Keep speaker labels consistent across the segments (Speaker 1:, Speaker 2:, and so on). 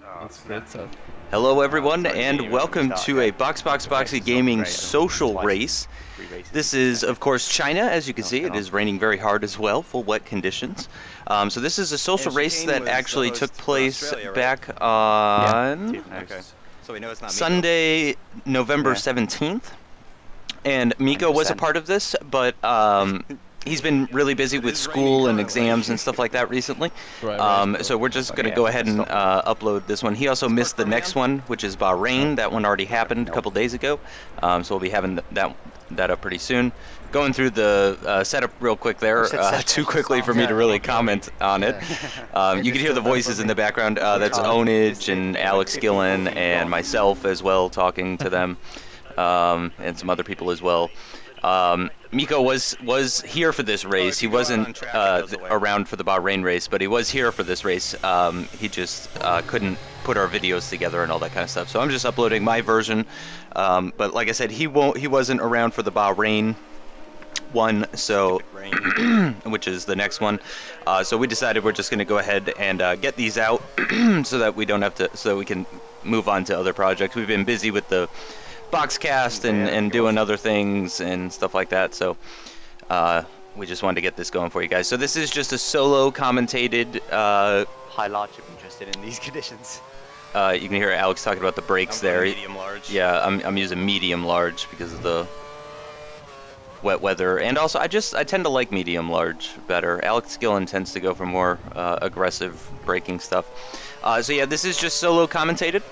Speaker 1: That's great stuff.
Speaker 2: Hello everyone and welcome to a Boxy Gaming social race. This is of course China, as you can see. It is raining very hard as well, full wet conditions. So this is a social race that actually took place back on Sunday, November 17th. And Mikko was a part of this, but he's been really busy with school and exams and stuff like that recently. So we're just going to go ahead and upload this one. He also missed the next one, which is Bahrain. That one already happened a couple days ago. So we'll be having that up pretty soon. Going through the setup real quick there, too quickly for me to really comment on it. You can hear the voices in the background. That's Onage and Alex Gillen and myself as well talking to them, and some other people as well. Mikko was here for this race. He wasn't around for the Bahrain race, but he was here for this race. He just couldn't put our videos together and all that kind of stuff. So I'm just uploading my version. But like I said, he wasn't around for the Bahrain one, so which is the next one. So we decided we're just going to go ahead and get these out so that we don't have to, so that we can move on to other projects. We've been busy with the Boxcast and doing other things and stuff like that, so we just wanted to get this going for you guys. So this is just a solo commentated
Speaker 3: high large if interested in these conditions.
Speaker 2: You can hear Alex talking about the brakes there.
Speaker 3: Medium large.
Speaker 2: Yeah, I'm using medium large because of the wet weather, and also I tend to like medium large better. Alex Gillen tends to go for more aggressive braking stuff. So yeah, this is just solo commentated.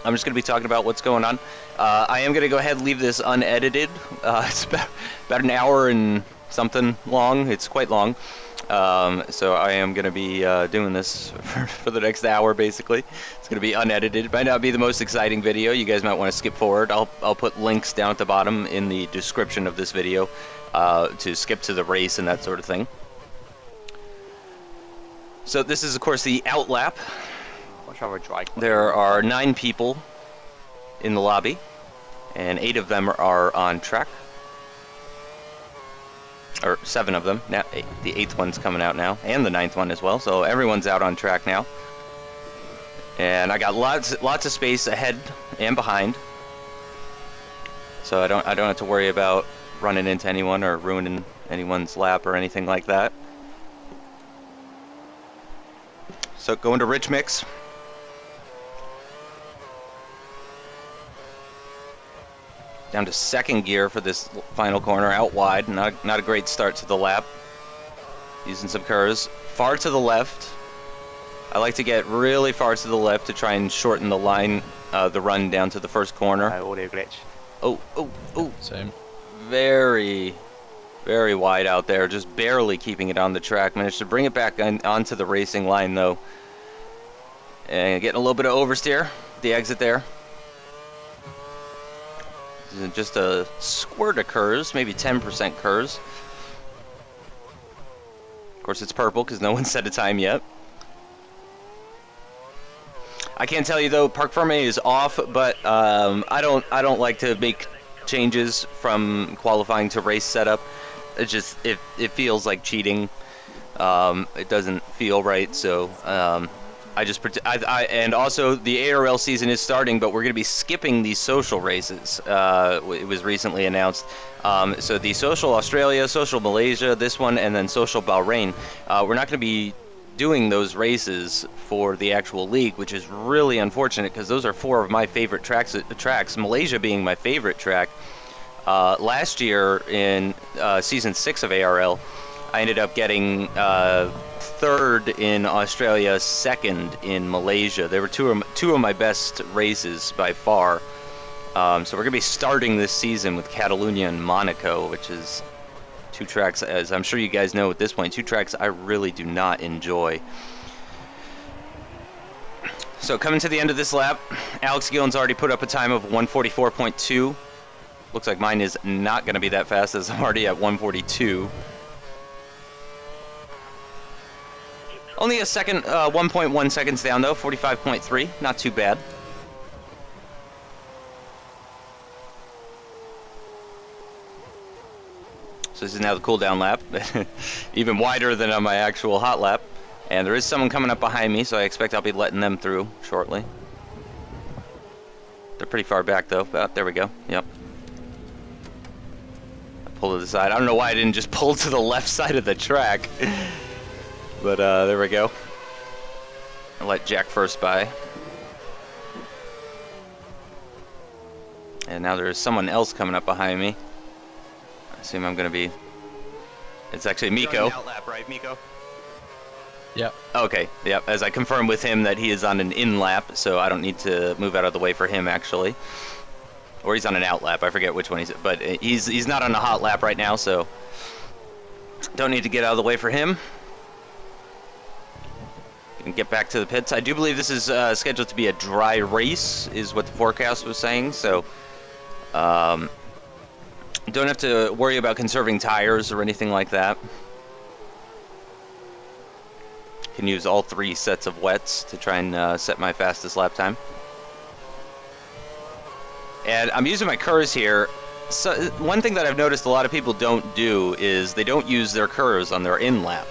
Speaker 2: I'm just going to be talking about what's going on. I am going to go ahead and leave this unedited. It's about an hour and something long. It's quite long. So I am going to be doing this for the next hour, basically. It's going to be unedited. It might not be the most exciting video. You guys might want to skip forward. I'll put links down at the bottom in the description of this video to skip to the race and that sort of thing. So this is, of course, the outlap. There are 9 people in the lobby, and 8 of them are on track. Or 7 of them. Now, the 8th one's coming out now, and the 9th one as well. So everyone's out on track now. And I got lots of space ahead and behind, so I don't have to worry about running into anyone or ruining anyone's lap or anything like that. So going to Rich Mix. Down to 2nd gear for this final corner, out wide. Not a great start to the lap. Using some curves. Far to the left. I like to get really far to the left to try and shorten the line, the run down to the first corner.
Speaker 3: Audio glitch.
Speaker 2: Oh.
Speaker 1: Same.
Speaker 2: Very, very wide out there. Just barely keeping it on the track. Managed to bring it back onto the racing line though. And getting a little bit of oversteer. The exit there. Just a squirt of curves, maybe 10% curves. Of course, it's purple because no one set a time yet. I can't tell you though, Parc Ferme is off, but I don't like to make changes from qualifying to race setup. It just it feels like cheating. It doesn't feel right, so and also the ARL season is starting, but we're going to be skipping these social races. It was recently announced. So the social Australia, social Malaysia, this one, and then social Bahrain. We're not going to be doing those races for the actual league, which is really unfortunate because those are 4 of my favorite tracks. Malaysia being my favorite track. Last year in season 6 of ARL, I ended up getting 3rd in Australia, 2nd in Malaysia. They were two of my best races by far. So we're going to be starting this season with Catalunya and Monaco, which is 2 tracks, as I'm sure you guys know at this point, 2 tracks I really do not enjoy. So coming to the end of this lap, Alex Gillen's already put up a time of 1:44.2. Looks like mine is not going to be that fast, as I'm already at 1:42. Only a second, 1.1 seconds down though, 45.3, not too bad. So this is now the cool down lap, even wider than on my actual hot lap. And there is someone coming up behind me, so I expect I'll be letting them through shortly. They're pretty far back though. There we go. Yep. I pull to the side. I don't know why I didn't just pull to the left side of the track. But there we go. I'll let Jack first by. And now there's someone else coming up behind me. I assume I'm going to be... It's actually Mikko.
Speaker 3: You're on the outlap, right, Mikko?
Speaker 1: Yep.
Speaker 2: Okay, yep. As I confirmed with him that he is on an in lap, so I don't need to move out of the way for him, actually. Or he's on an out lap. I forget which one he's... But he's not on a hot lap right now, so... Don't need to get out of the way for him. Can get back to the pits. I do believe this is scheduled to be a dry race, is what the forecast was saying, so... don't have to worry about conserving tires or anything like that. Can use all 3 sets of wets to try and set my fastest lap time. And I'm using my curves here. So one thing that I've noticed a lot of people don't do is they don't use their curves on their in lap.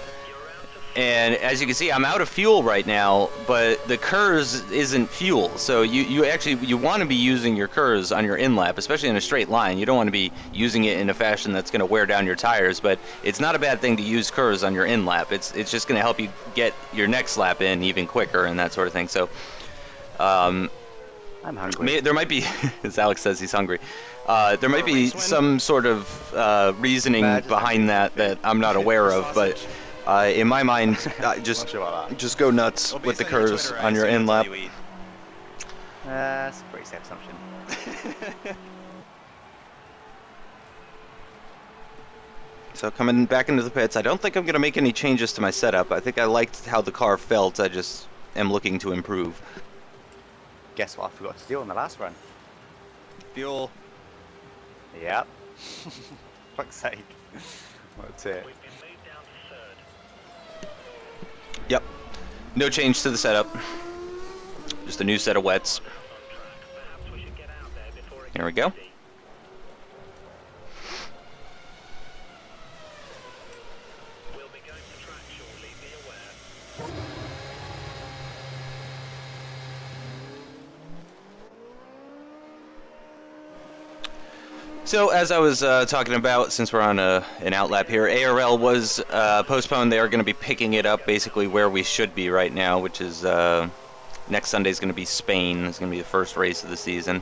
Speaker 2: And as you can see, I'm out of fuel right now, but the KERS isn't fuel. So you want to be using your KERS on your in-lap, especially in a straight line. You don't want to be using it in a fashion that's going to wear down your tires, but it's not a bad thing to use KERS on your in-lap. It's just going to help you get your next lap in even quicker and that sort of thing. So
Speaker 3: I'm hungry.
Speaker 2: there might be, as Alex says, he's hungry. There might be some sort of reasoning behind that I'm not aware of, but... in my mind, just go nuts with the KERS on your in lap.
Speaker 3: That's a pretty safe assumption.
Speaker 2: So coming back into the pits, I don't think I'm going to make any changes to my setup. I think I liked how the car felt. I just am looking to improve.
Speaker 3: Guess what I forgot to do on the last run? Fuel. Yep. Fuck's sake. That's it.
Speaker 2: Yep. No change to the setup. Just a new set of wets. Here we go. So, as I was talking about, since we're on an outlap here, ARL was postponed. They are going to be picking it up basically where we should be right now, which is next Sunday is going to be Spain. It's going to be the first race of the season,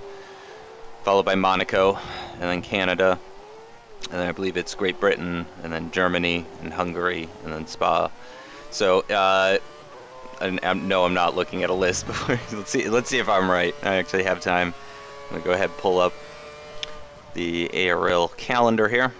Speaker 2: followed by Monaco, and then Canada, and then I believe it's Great Britain, and then Germany, and Hungary, and then Spa. So, no, I'm not looking at a list before. Let's see if I'm right. I actually have time. I'm going to go ahead and pull up the ARL calendar here.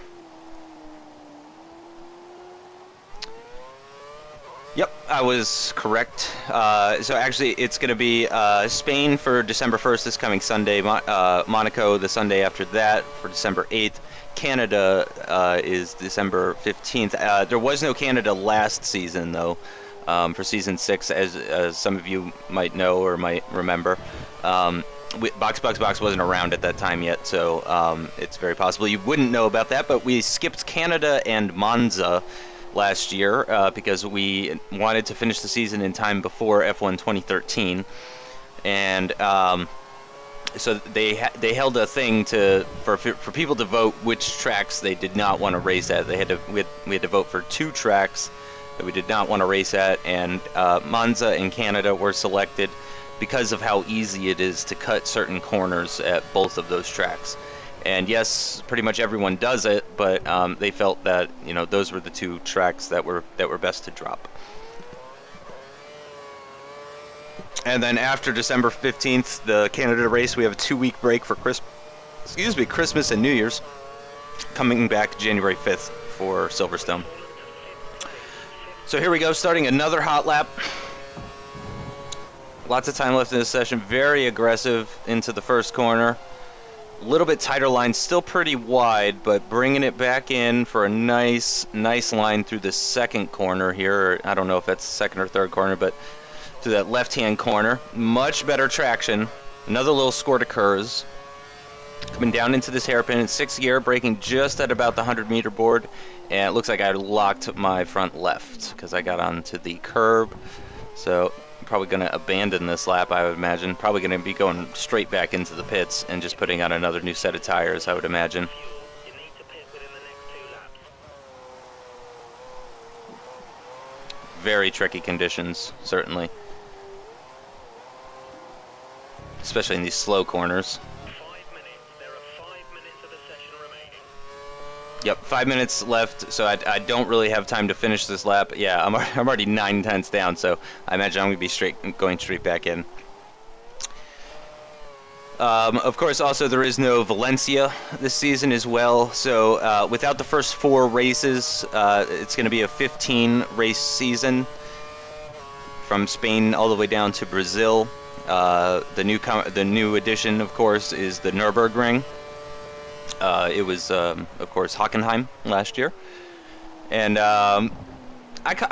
Speaker 2: Yep, I was correct. So actually, it's going to be Spain for December 1st, this coming Sunday. Monaco the Sunday after that for December 8th. Canada is December 15th. There was no Canada last season, though, for Season 6, as some of you might know or might remember. Box wasn't around at that time yet, so it's very possible you wouldn't know about that, but we skipped Canada and Monza last year because we wanted to finish the season in time before F1 2013, and so they held a thing for people to vote which tracks they did not want to race at. We had to vote for 2 tracks that we did not want to race at, and Monza and Canada were selected because of how easy it is to cut certain corners at both of those tracks. And yes, pretty much everyone does it, but they felt that those were the 2 tracks that were best to drop. And then after December 15th, the Canada race, we have a 2-week break for Christmas and New Year's, coming back January 5th for Silverstone. So here we go, starting another hot lap. Lots of time left in this session. Very aggressive into the first corner. A little bit tighter line, still pretty wide, but bringing it back in for a nice line through the second corner here. I don't know if that's the second or third corner, but through that left-hand corner. Much better traction. Another little score to KERS. Coming down into this hairpin in 6th gear, braking just at about the 100-meter board, and it looks like I locked my front left because I got onto the curb. So I'm probably going to abandon this lap, I would imagine. Probably going to be going straight back into the pits and just putting on another new set of tires, I would imagine. Very tricky conditions, certainly. Especially in these slow corners. Yep, 5 minutes left, so I don't really have time to finish this lap. Yeah, I'm already 9/10 down, so I imagine I'm going to be going straight back in. Of course, also there is no Valencia this season as well, so without the first 4 races, it's going to be a 15-race season from Spain all the way down to Brazil. The new addition, of course, is the Nürburgring. It was, of course, Hockenheim last year, and I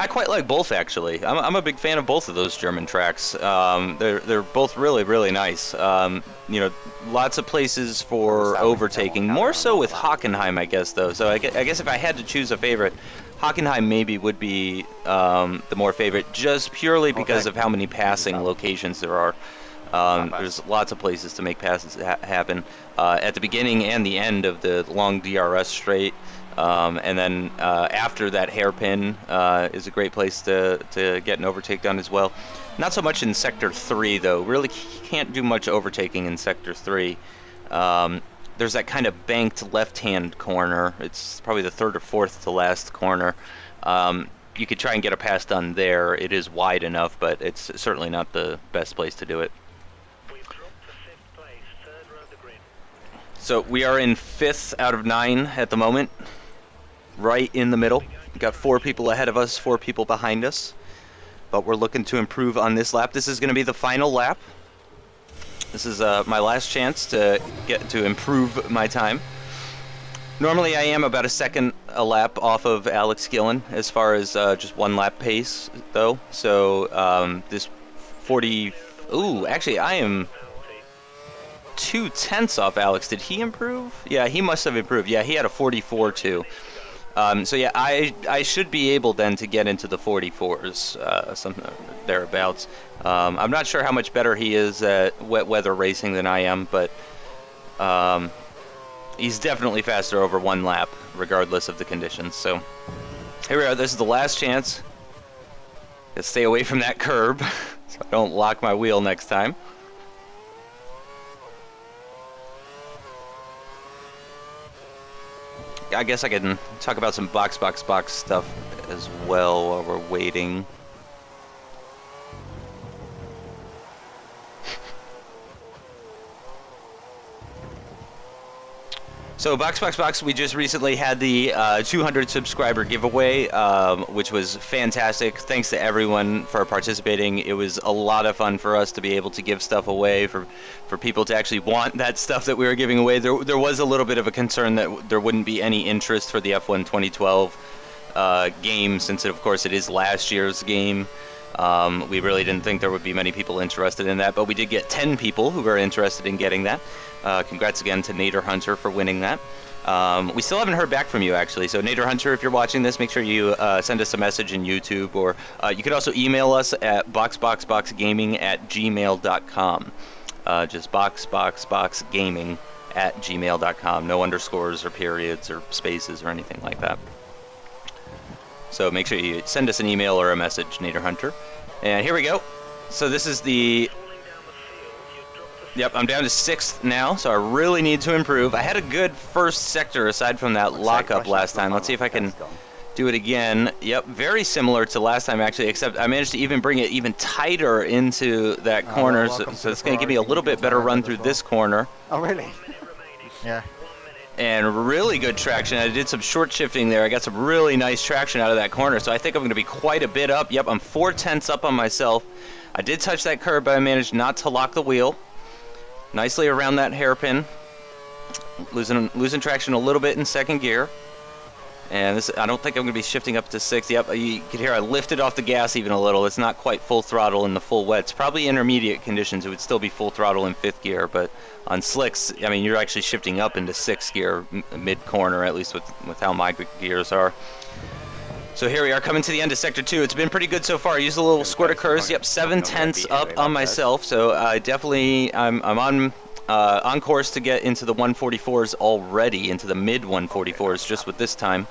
Speaker 2: quite like both, actually. I'm a big fan of both of those German tracks. They're both really nice. You know, lots of places for overtaking. More so with Hockenheim, I guess, though. So I guess if I had to choose a favorite, Hockenheim maybe would be the more favorite, just purely because of how many passing locations there are. There's lots of places to make passes happen at the beginning and the end of the long DRS straight, and then after that hairpin is a great place to get an overtake done as well. Not so much in Sector 3, though. Really can't do much overtaking in Sector 3. There's that kind of banked left-hand corner. It's probably the 3rd or 4th to last corner. You could try and get a pass done there. It is wide enough, but it's certainly not the best place to do it. So we are in 5th out of 9 at the moment, right in the middle. We've got 4 people ahead of us, 4 people behind us, but we're looking to improve on this lap. This is going to be the final lap. This is my last chance to get to improve my time. Normally I am about a second a lap off of Alex Gillen as far as just 1 lap pace, though. So this 40... Ooh, actually I am 2/10 off Alex. Did he improve? Yeah, he must have improved. Yeah, he had a 44 too. So yeah, I should be able then to get into the 44s, something thereabouts. I'm not sure how much better he is at wet weather racing than I am, but he's definitely faster over 1 lap, regardless of the conditions. So here we are. This is the last chance to stay away from that curb, so I don't lock my wheel next time. I guess I can talk about some box stuff as well while we're waiting. So box, we just recently had the 200 subscriber giveaway, which was fantastic. Thanks to everyone for participating. It was a lot of fun for us to be able to give stuff away, for people to actually want that stuff that we were giving away. There was a little bit of a concern that there wouldn't be any interest for the F1 2012 game, since of course it is last year's game. We really didn't think there would be many people interested in that, but we did get 10 people who were interested in getting that. Congrats again to Nader Hunter for winning that. We still haven't heard back from you, actually, so Nader Hunter, if you're watching this, make sure you send us a message in YouTube, or you could also email us at boxgaming@gmail.com. Just boxgaming@gmail.com. No underscores or periods or spaces or anything like that. So make sure you send us an email or a message, Nader Hunter. And here we go. So this is the... Yep, I'm down to 6th now, so I really need to improve. I had a good first sector aside from that lockup last time. Let's see if I can do it again. Yep, very similar to last time, actually, except I managed to even bring it even tighter into that corner, so it's going to give me a little bit better run through this corner.
Speaker 3: Oh, really?
Speaker 4: Yeah.
Speaker 2: And really good traction. I did some short shifting there. I got some really nice traction out of that corner, so I think I'm going to be quite a bit up. Yep, I'm 4/10 up on myself. I did touch that curb, but I managed not to lock the wheel. Nicely around that hairpin. Losing traction a little bit in 2nd gear. And this, I don't think I'm going to be shifting up to 6. Yep, you can hear I lifted off the gas even a little. It's not quite full throttle in the full wets. Probably intermediate conditions, it would still be full throttle in 5th gear, but on slicks, I mean, you're actually shifting up into 6th gear mid-corner, at least with how my gears are. So here we are coming to the end of Sector 2. It's been pretty good so far. I used a little squirt of curves. Yep, 7/10 up on myself, so I'm on course to get into the 144s already, into the mid 144s just with this time.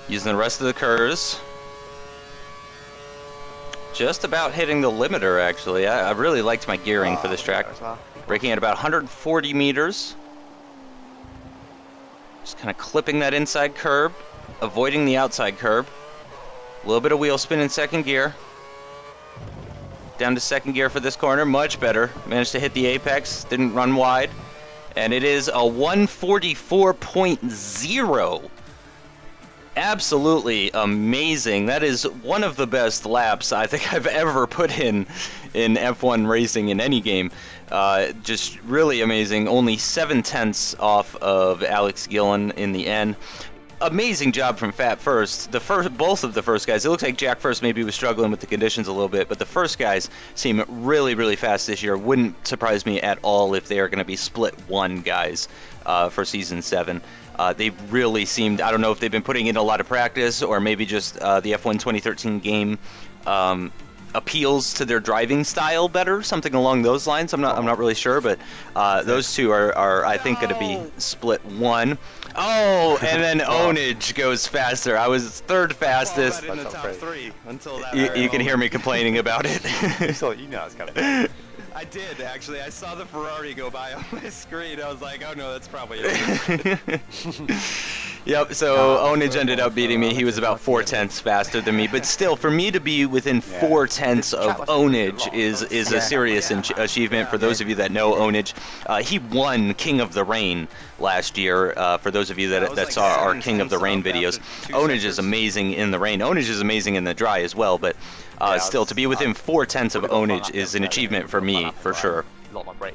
Speaker 2: Using the rest of the curves. Just about hitting the limiter, actually. I really liked my gearing for this track. Braking at about 140 meters. Just kind of clipping that inside curb, avoiding the outside curb. A little bit of wheel spin in 2nd gear. Down to 2nd gear for this corner, much better. Managed to hit the apex, didn't run wide. And it is a 144.0. Absolutely amazing. That is one of the best laps I think I've ever put in F1 racing in any game. Just really amazing. Only 7/10 off of Alex Gillen in the end. Amazing job from Fat First. Both of the first guys. It looks like Jack First maybe was struggling with the conditions a little bit, but the first guys seem really, really fast this year. Wouldn't surprise me at all if they are going to be split 1 guys for Season 7. They really seemed, I don't know if they've been putting in a lot of practice or maybe just the F1 2013 game appeals to their driving style better, something along those lines. I'm not really sure, but those two are I think going to be split 1. Oh, and then Onage goes faster. I was 3rd fastest.
Speaker 3: In the top 3 until that
Speaker 2: You can hear me complaining about it.
Speaker 3: you know it's coming.
Speaker 1: I did, actually. I saw the Ferrari go by on my screen. I was like, oh no, that's probably it.
Speaker 2: Yep, so Onage ended up beating me. He was about 4/10 faster than me, but still, for me to be within 4/10 of Onage is a serious achievement. For those of you that know Onage, he won King of the Rain last year. For those of you that saw our King of the Rain videos, Onage is amazing in the rain. Onage is amazing in the dry as well, but still, to be within 4/10 of Onage is an achievement for me, for sure.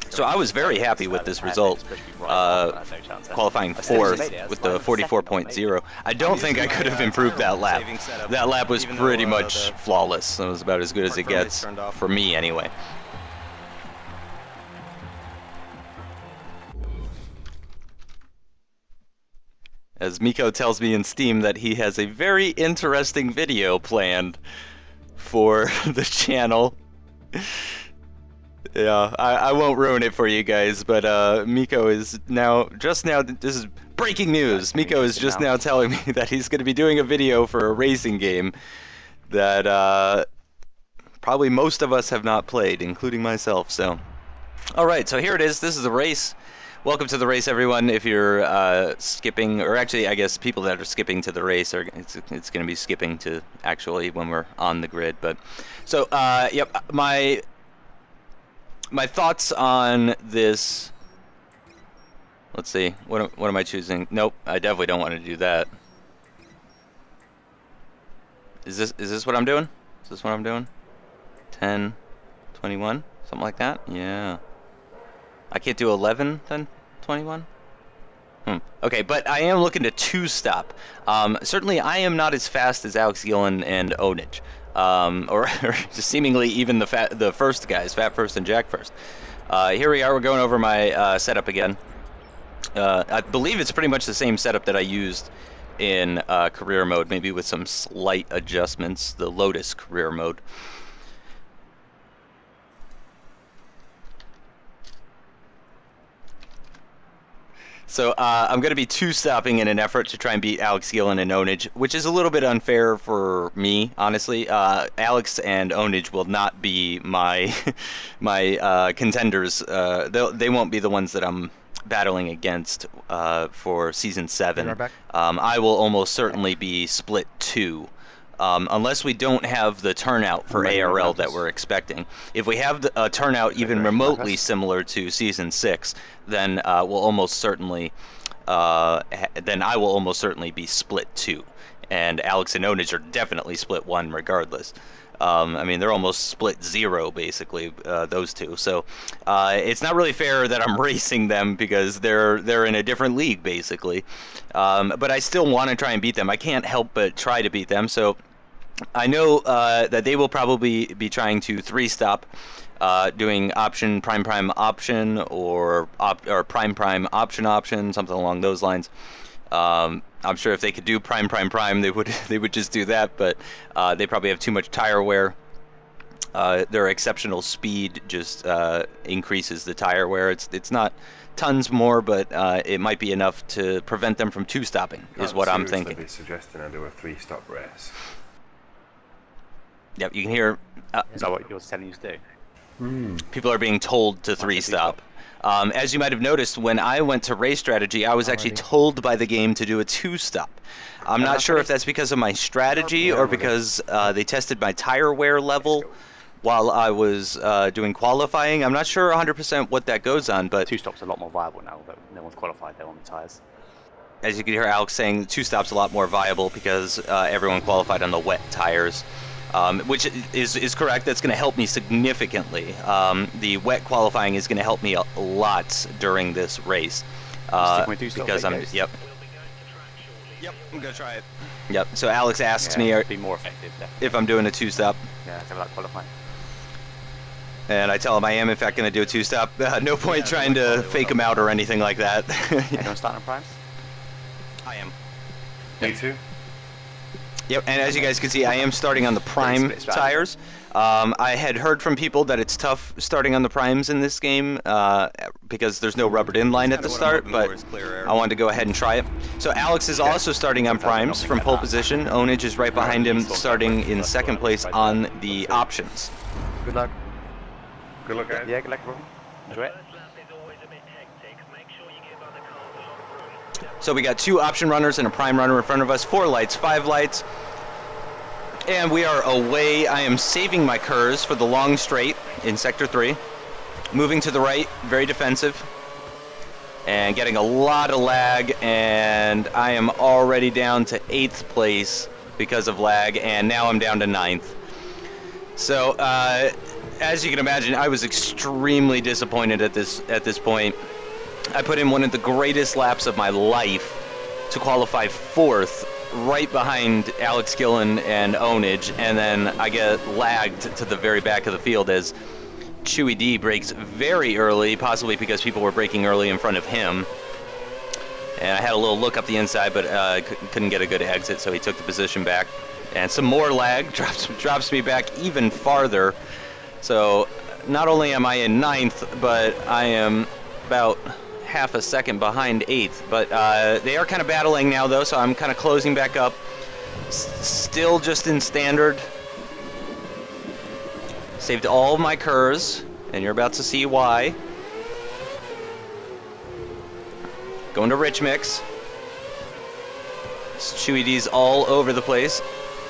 Speaker 2: So I was very happy with this result, qualifying 4th with the 44.0. I don't think I could have improved that lap. That lap was pretty much flawless. It was about as good as it gets, for me anyway. As Mikko tells me in Steam that he has a very interesting video planned for the channel. Yeah, I won't ruin it for you guys, but Mikko is just now, this is breaking news. Mikko is just now telling me that he's going to be doing a video for a racing game that probably most of us have not played, including myself. So, all right, so here it is. This is the race. Welcome to the race, everyone. If you're skipping, or actually, I guess people that are skipping to the race it's going to be skipping to actually when we're on the grid. But so, yep, my thoughts on this. Let's see. What am I choosing? Nope, I definitely don't want to do that. Is this what I'm doing? Is this what I'm doing? 10, 21, something like that. Yeah. I can't do 11 then 21. Okay, but I am looking to 2-stop. Certainly, I am not as fast as Alex Gillen and Onage. Or just seemingly even the first guys, Fat First and Jack First. Here we are, we're going over my setup again. I believe it's pretty much the same setup that I used in career mode, maybe with some slight adjustments, the Lotus career mode. So I'm going to be 2-stopping in an effort to try and beat Alex Gillen and Onage, which is a little bit unfair for me, honestly. Alex and Onage will not be my contenders. They won't be the ones that I'm battling against for Season 7. I will almost certainly be split 2. Unless we don't have the turnout for ARL that we're expecting. If we have a turnout even remotely similar to Season 6, then we'll almost certainly, then I will almost certainly be split 2, and Alex and Onage are definitely split 1 regardless. I mean, they're almost split zero, basically, those two. So it's not really fair that I'm racing them because they're in a different league, basically. But I still want to try and beat them. I can't help but try to beat them. So I know that they will probably be trying to three-stop, doing option, prime, prime, option, or prime, prime, option, option, something along those lines. I'm sure if they could do prime, prime, prime, they would just do that, but they probably have too much tire wear. Their exceptional speed just increases the tire wear. It's not tons more, but it might be enough to prevent them from two-stopping, is what I'm thinking.
Speaker 4: Be suggesting I do a three-stop race.
Speaker 2: Yep, you can hear.
Speaker 3: Is that what you're telling you to do?
Speaker 2: People are being told to three-stop. As you might have noticed, when I went to race strategy, I was actually told by the game to do a two-stop. I'm not sure if that's because of my strategy or because they tested my tire wear level while I was doing qualifying. I'm not sure 100% what that goes on, but
Speaker 3: Two stops are a lot more viable now that no one's qualified there on the tires.
Speaker 2: as you can hear Alex saying, two stops a lot more viable because everyone qualified on the wet tires. Which is correct. That's going to help me significantly. The wet qualifying is going to help me a lot during this race because I'm
Speaker 1: Yep, I'm gonna try it.
Speaker 2: Yep. So Alex asks me
Speaker 3: be more effective,
Speaker 2: if I'm doing a two-stop.
Speaker 3: Yeah, have that qualifying.
Speaker 2: And I tell him I am in fact going to do a two-stop. No point trying to fake him out or anything like that.
Speaker 3: Anyone starting on primes?
Speaker 1: I am.
Speaker 4: Me too.
Speaker 2: Yep, and as you guys can see, I am starting on the prime tires. I had heard from people that it's tough starting on the primes in this game because there's no rubbered in line at the start, but I wanted to go ahead and try it. So Alex is also starting on primes from pole position. Onage is right behind him, starting in second place on the options.
Speaker 3: Good luck.
Speaker 4: Good luck, guys.
Speaker 3: Yeah, good luck, bro. Enjoy it.
Speaker 2: So we got two option runners and a prime runner in front of us, 4 lights, 5 lights. And we are away. I am saving my Kers for the long straight in Sector 3. Moving to the right, very defensive. And getting a lot of lag, and I am already down to 8th place because of lag, and now I'm down to 9th. So, as you can imagine, I was extremely disappointed at this point. I put in one of the greatest laps of my life to qualify 4th, right behind Alex Gillen and Onage, and then I get lagged to the very back of the field as Chewy D brakes very early, possibly because people were braking early in front of him. And I had a little look up the inside, but couldn't get a good exit, so he took the position back. And some more lag drops me back even farther. So not only am I in 9th, but I am about half a second behind 8th, but they are kind of battling now though, so I'm kind of closing back up. Still just in standard. Saved all of my Kers, and you're about to see why. Going to Rich Mix. Chewy D's all over the place.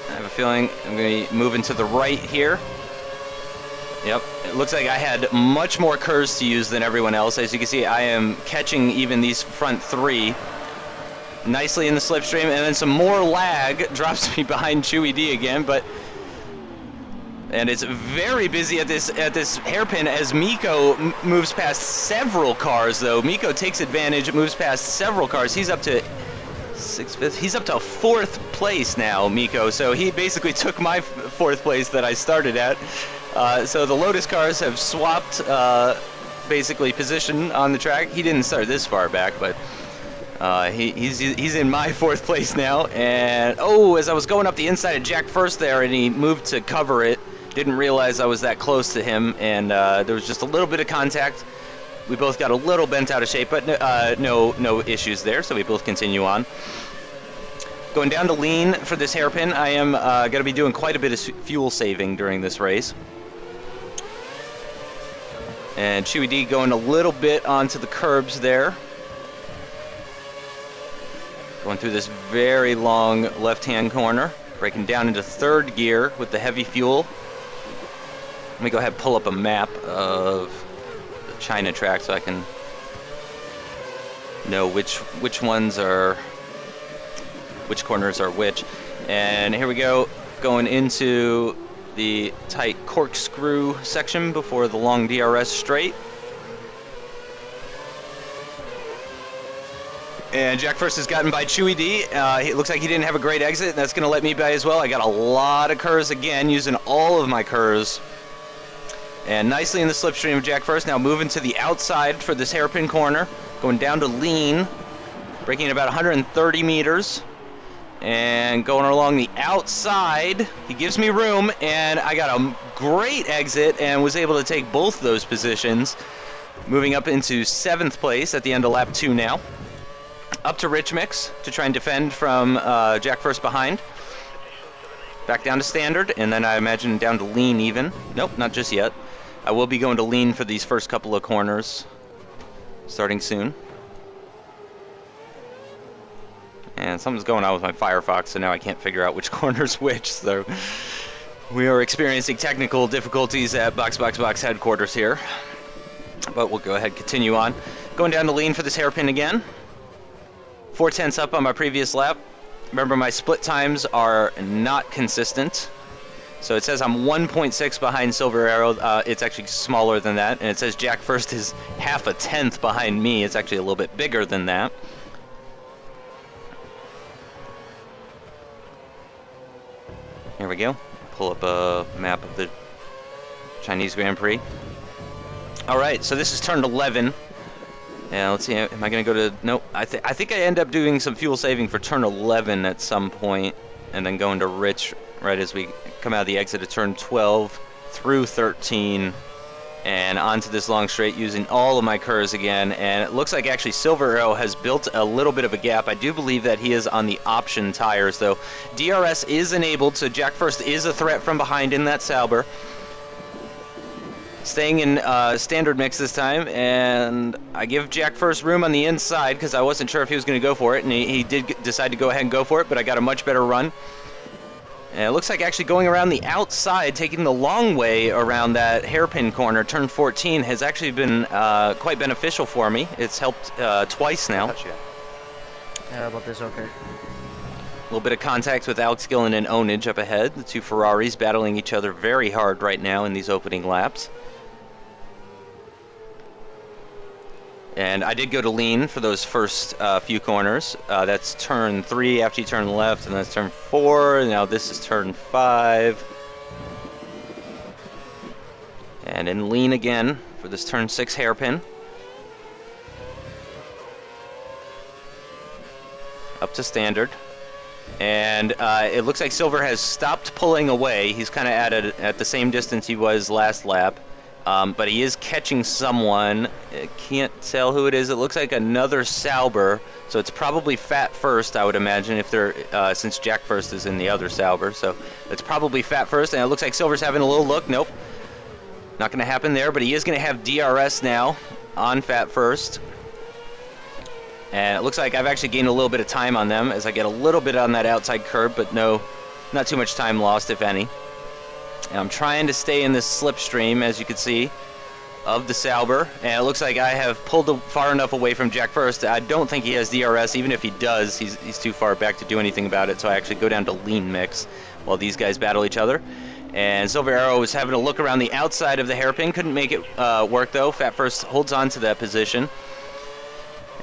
Speaker 2: I have a feeling I'm going to be moving to the right here. Yep, it looks like I had much more Kers to use than everyone else. As you can see, I am catching even these front 3 nicely in the slipstream, and then some more lag drops me behind Chewy D again, and it's very busy at this hairpin as Mikko moves past several cars though. Mikko takes advantage, moves past several cars. He's up to 6th, he's up to 4th place now, Mikko, so he basically took my 4th place that I started at. So the Lotus cars have swapped basically position on the track. He didn't start this far back, but he's in my 4th place now. And as I was going up the inside of Jack first there, and he moved to cover it, didn't realize I was that close to him, and there was just a little bit of contact. We both got a little bent out of shape, but no issues there, so we both continue on. Going down to lean for this hairpin. I am going to be doing quite a bit of fuel saving during this race. And Chewy D going a little bit onto the curbs there. Going through this very long left-hand corner. Breaking down into 3rd gear with the heavy fuel. Let me go ahead and pull up a map of the China track so I can know which ones are, which corners are which. And here we go, going into the tight corkscrew section before the long DRS straight. And Jack First has gotten by Chewy D. It looks like he didn't have a great exit, and that's going to let me by as well. I got a lot of curves again, using all of my curves. And nicely in the slipstream of Jack First. Now moving to the outside for this hairpin corner. Going down to lean. Braking at about 130 meters. And going along the outside. He gives me room, and I got a great exit and was able to take both those positions. Moving up into 7th place at the end of lap 2 now. Up to Rich Mix to try and defend from Jack First behind. Back down to standard, and then I imagine down to lean even. Nope, not just yet. I will be going to lean for these first couple of corners, starting soon. And something's going on with my Firefox, so now I can't figure out which corner's which. So we are experiencing technical difficulties at Box headquarters here. But we'll go ahead and continue on. Going down to lean for this hairpin again. 4/10 up on my previous lap. Remember, my split times are not consistent. So it says I'm 1.6 behind Silver Arrow. It's actually smaller than that. And it says Jack First is 1/2 tenth behind me. It's actually a little bit bigger than that. Here we go. Pull up a map of the Chinese Grand Prix. All right, so this is turn 11. Yeah, let's see, am I going to go to... Nope, I think I end up doing some fuel saving for turn 11 at some point, and then going to Rich right as we come out of the exit of turn 12 through 13, and onto this long straight using all of my curves again. And it looks like actually Silver Arrow has built a little bit of a gap. I do believe that he is on the option tires, though. DRS is enabled, so Jack First is a threat from behind in that Sauber. Staying in standard mix this time, and I give Jack First room on the inside because I wasn't sure if he was going to go for it, and he did decide to go ahead and go for it, but I got a much better run. And it looks like actually going around the outside, taking the long way around that hairpin corner, turn 14, has actually been quite beneficial for me. It's helped twice now.
Speaker 5: Yeah, about this, okay.
Speaker 2: A little bit of contact with Alex Gillen and Onage up ahead. The two Ferraris battling each other very hard right now in these opening laps. And I did go to lean for those first few corners. That's turn 3 after you turn left, and that's turn 4. Now this is turn 5. And in lean again for this turn 6 hairpin. Up to standard. And it looks like Silver has stopped pulling away. He's kind of at the same distance he was last lap. But he is catching someone. I can't tell who it is. It looks like another Sauber, so it's probably Fat First, I would imagine, if they're since Jack First is in the other Sauber. So it's probably Fat First, and it looks like Silver's having a little look. Nope, not going to happen there. But he is going to have DRS now on Fat First, and it looks like I've actually gained a little bit of time on them as I get a little bit on that outside curb, but no, not too much time lost, if any. And I'm trying to stay in this slipstream, as you can see, of the Sauber. And it looks like I have pulled far enough away from Jack First. I don't think he has DRS. Even if he does, he's too far back to do anything about it. So I actually go down to lean mix while these guys battle each other. And Silver Arrow was having a look around the outside of the hairpin. Couldn't make it work, though. Fat First holds on to that position.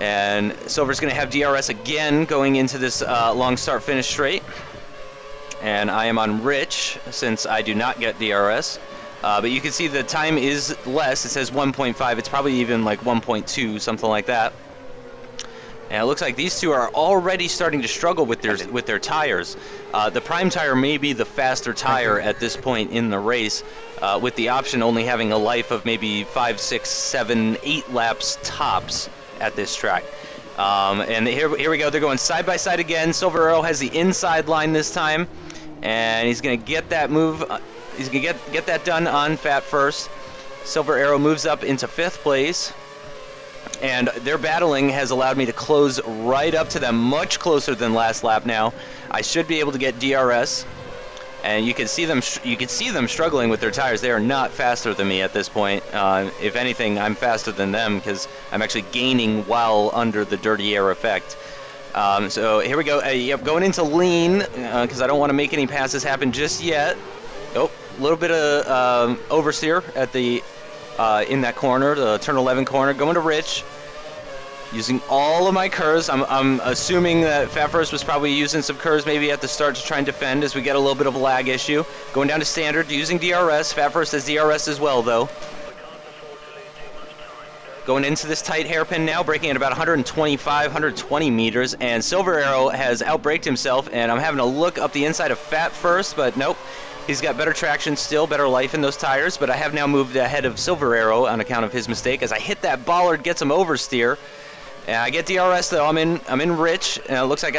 Speaker 2: And Silver's going to have DRS again going into this long start-finish straight. And I am on Rich, since I do not get DRS. But you can see the time is less. It says 1.5. It's probably even like 1.2, something like that. And it looks like these two are already starting to struggle with their tires. The prime tire may be the faster tire at this point in the race, with the option only having a life of maybe 5, 6, 7, 8 laps tops at this track. And here we go. They're going side by side again. Silver Arrow has the inside line this time. And he's going to get that move. He's going to get that done on Fat First. Silver Arrow moves up into 5th place. And their battling has allowed me to close right up to them, much closer than last lap now. I should be able to get DRS. And you can see them struggling with their tires. They are not faster than me at this point. If anything, I'm faster than them because I'm actually gaining while under the dirty air effect. So here we go. Yep, going into lean because I don't want to make any passes happen just yet. Oh, little bit of oversteer at the in that corner, the turn 11 corner, going to Rich. Using all of my curves. I'm assuming that Fat First was probably using some curves maybe at the start to try and defend as we get a little bit of a lag issue. Going down to standard, using DRS. Fat First has DRS as well, though. Going into this tight hairpin now, braking at about 125, 120 meters, and Silver Arrow has outbraked himself, and I'm having a look up the inside of Fat First, but nope. He's got better traction still, better life in those tires, but I have now moved ahead of Silver Arrow on account of his mistake. As I hit that bollard, get some oversteer. I get DRS though. I'm in Rich, and it looks like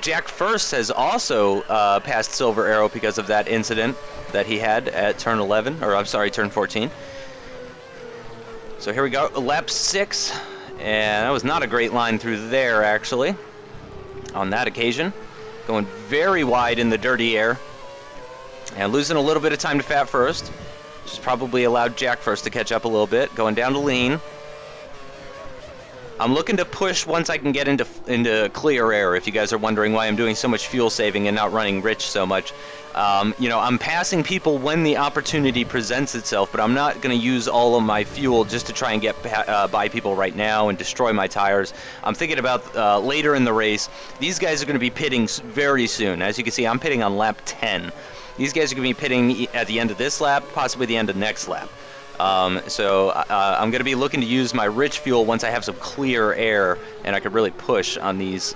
Speaker 2: Jack First has also passed Silver Arrow because of that incident that he had at turn 11, or I'm sorry, turn 14. So here we go, lap 6, and that was not a great line through there actually. On that occasion, going very wide in the dirty air, and losing a little bit of time to Fat First, which has probably allowed Jack First to catch up a little bit. Going down to lean. I'm looking to push once I can get into clear air, if you guys are wondering why I'm doing so much fuel saving and not running Rich so much. You know, I'm passing people when the opportunity presents itself, but I'm not going to use all of my fuel just to try and get by people right now and destroy my tires. I'm thinking about later in the race. These guys are going to be pitting very soon. As you can see, I'm pitting on lap 10. These guys are going to be pitting at the end of this lap, possibly the end of next lap. So I'm going to be looking to use my Rich fuel once I have some clear air and I could really push on these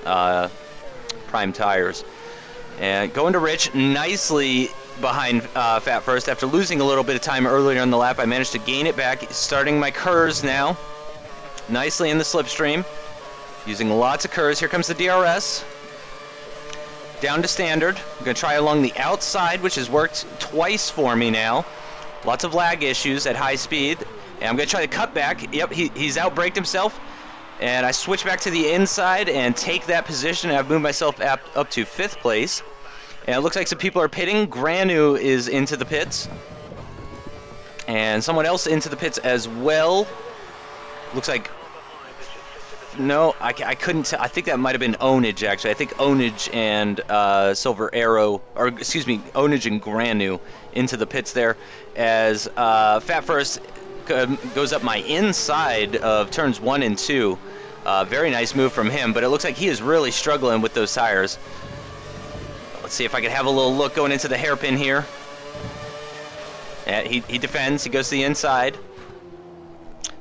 Speaker 2: prime tires. And going to Rich nicely behind Fat First. After losing a little bit of time earlier in the lap, I managed to gain it back, starting my curves now. Nicely in the slipstream, using lots of curves. Here comes the DRS. Down to standard. I'm going to try along the outside, which has worked twice for me now. Lots of lag issues at high speed, and I'm going to try to cut back. Yep, he's outbraked himself, and I switch back to the inside and take that position. I've moved myself up to 5th place, and it looks like some people are pitting. Granu is into the pits, and someone else into the pits as well. Looks like, no, I couldn't tell. I think that might have been Onage, actually. I think Onage and Silver Arrow, or excuse me, Onage and Granu into the pits there, as Fat First goes up my inside of turns 1 and 2. Very nice move from him, but it looks like he is really struggling with those tires. Let's see if I can have a little look going into the hairpin here. And he defends, he goes to the inside.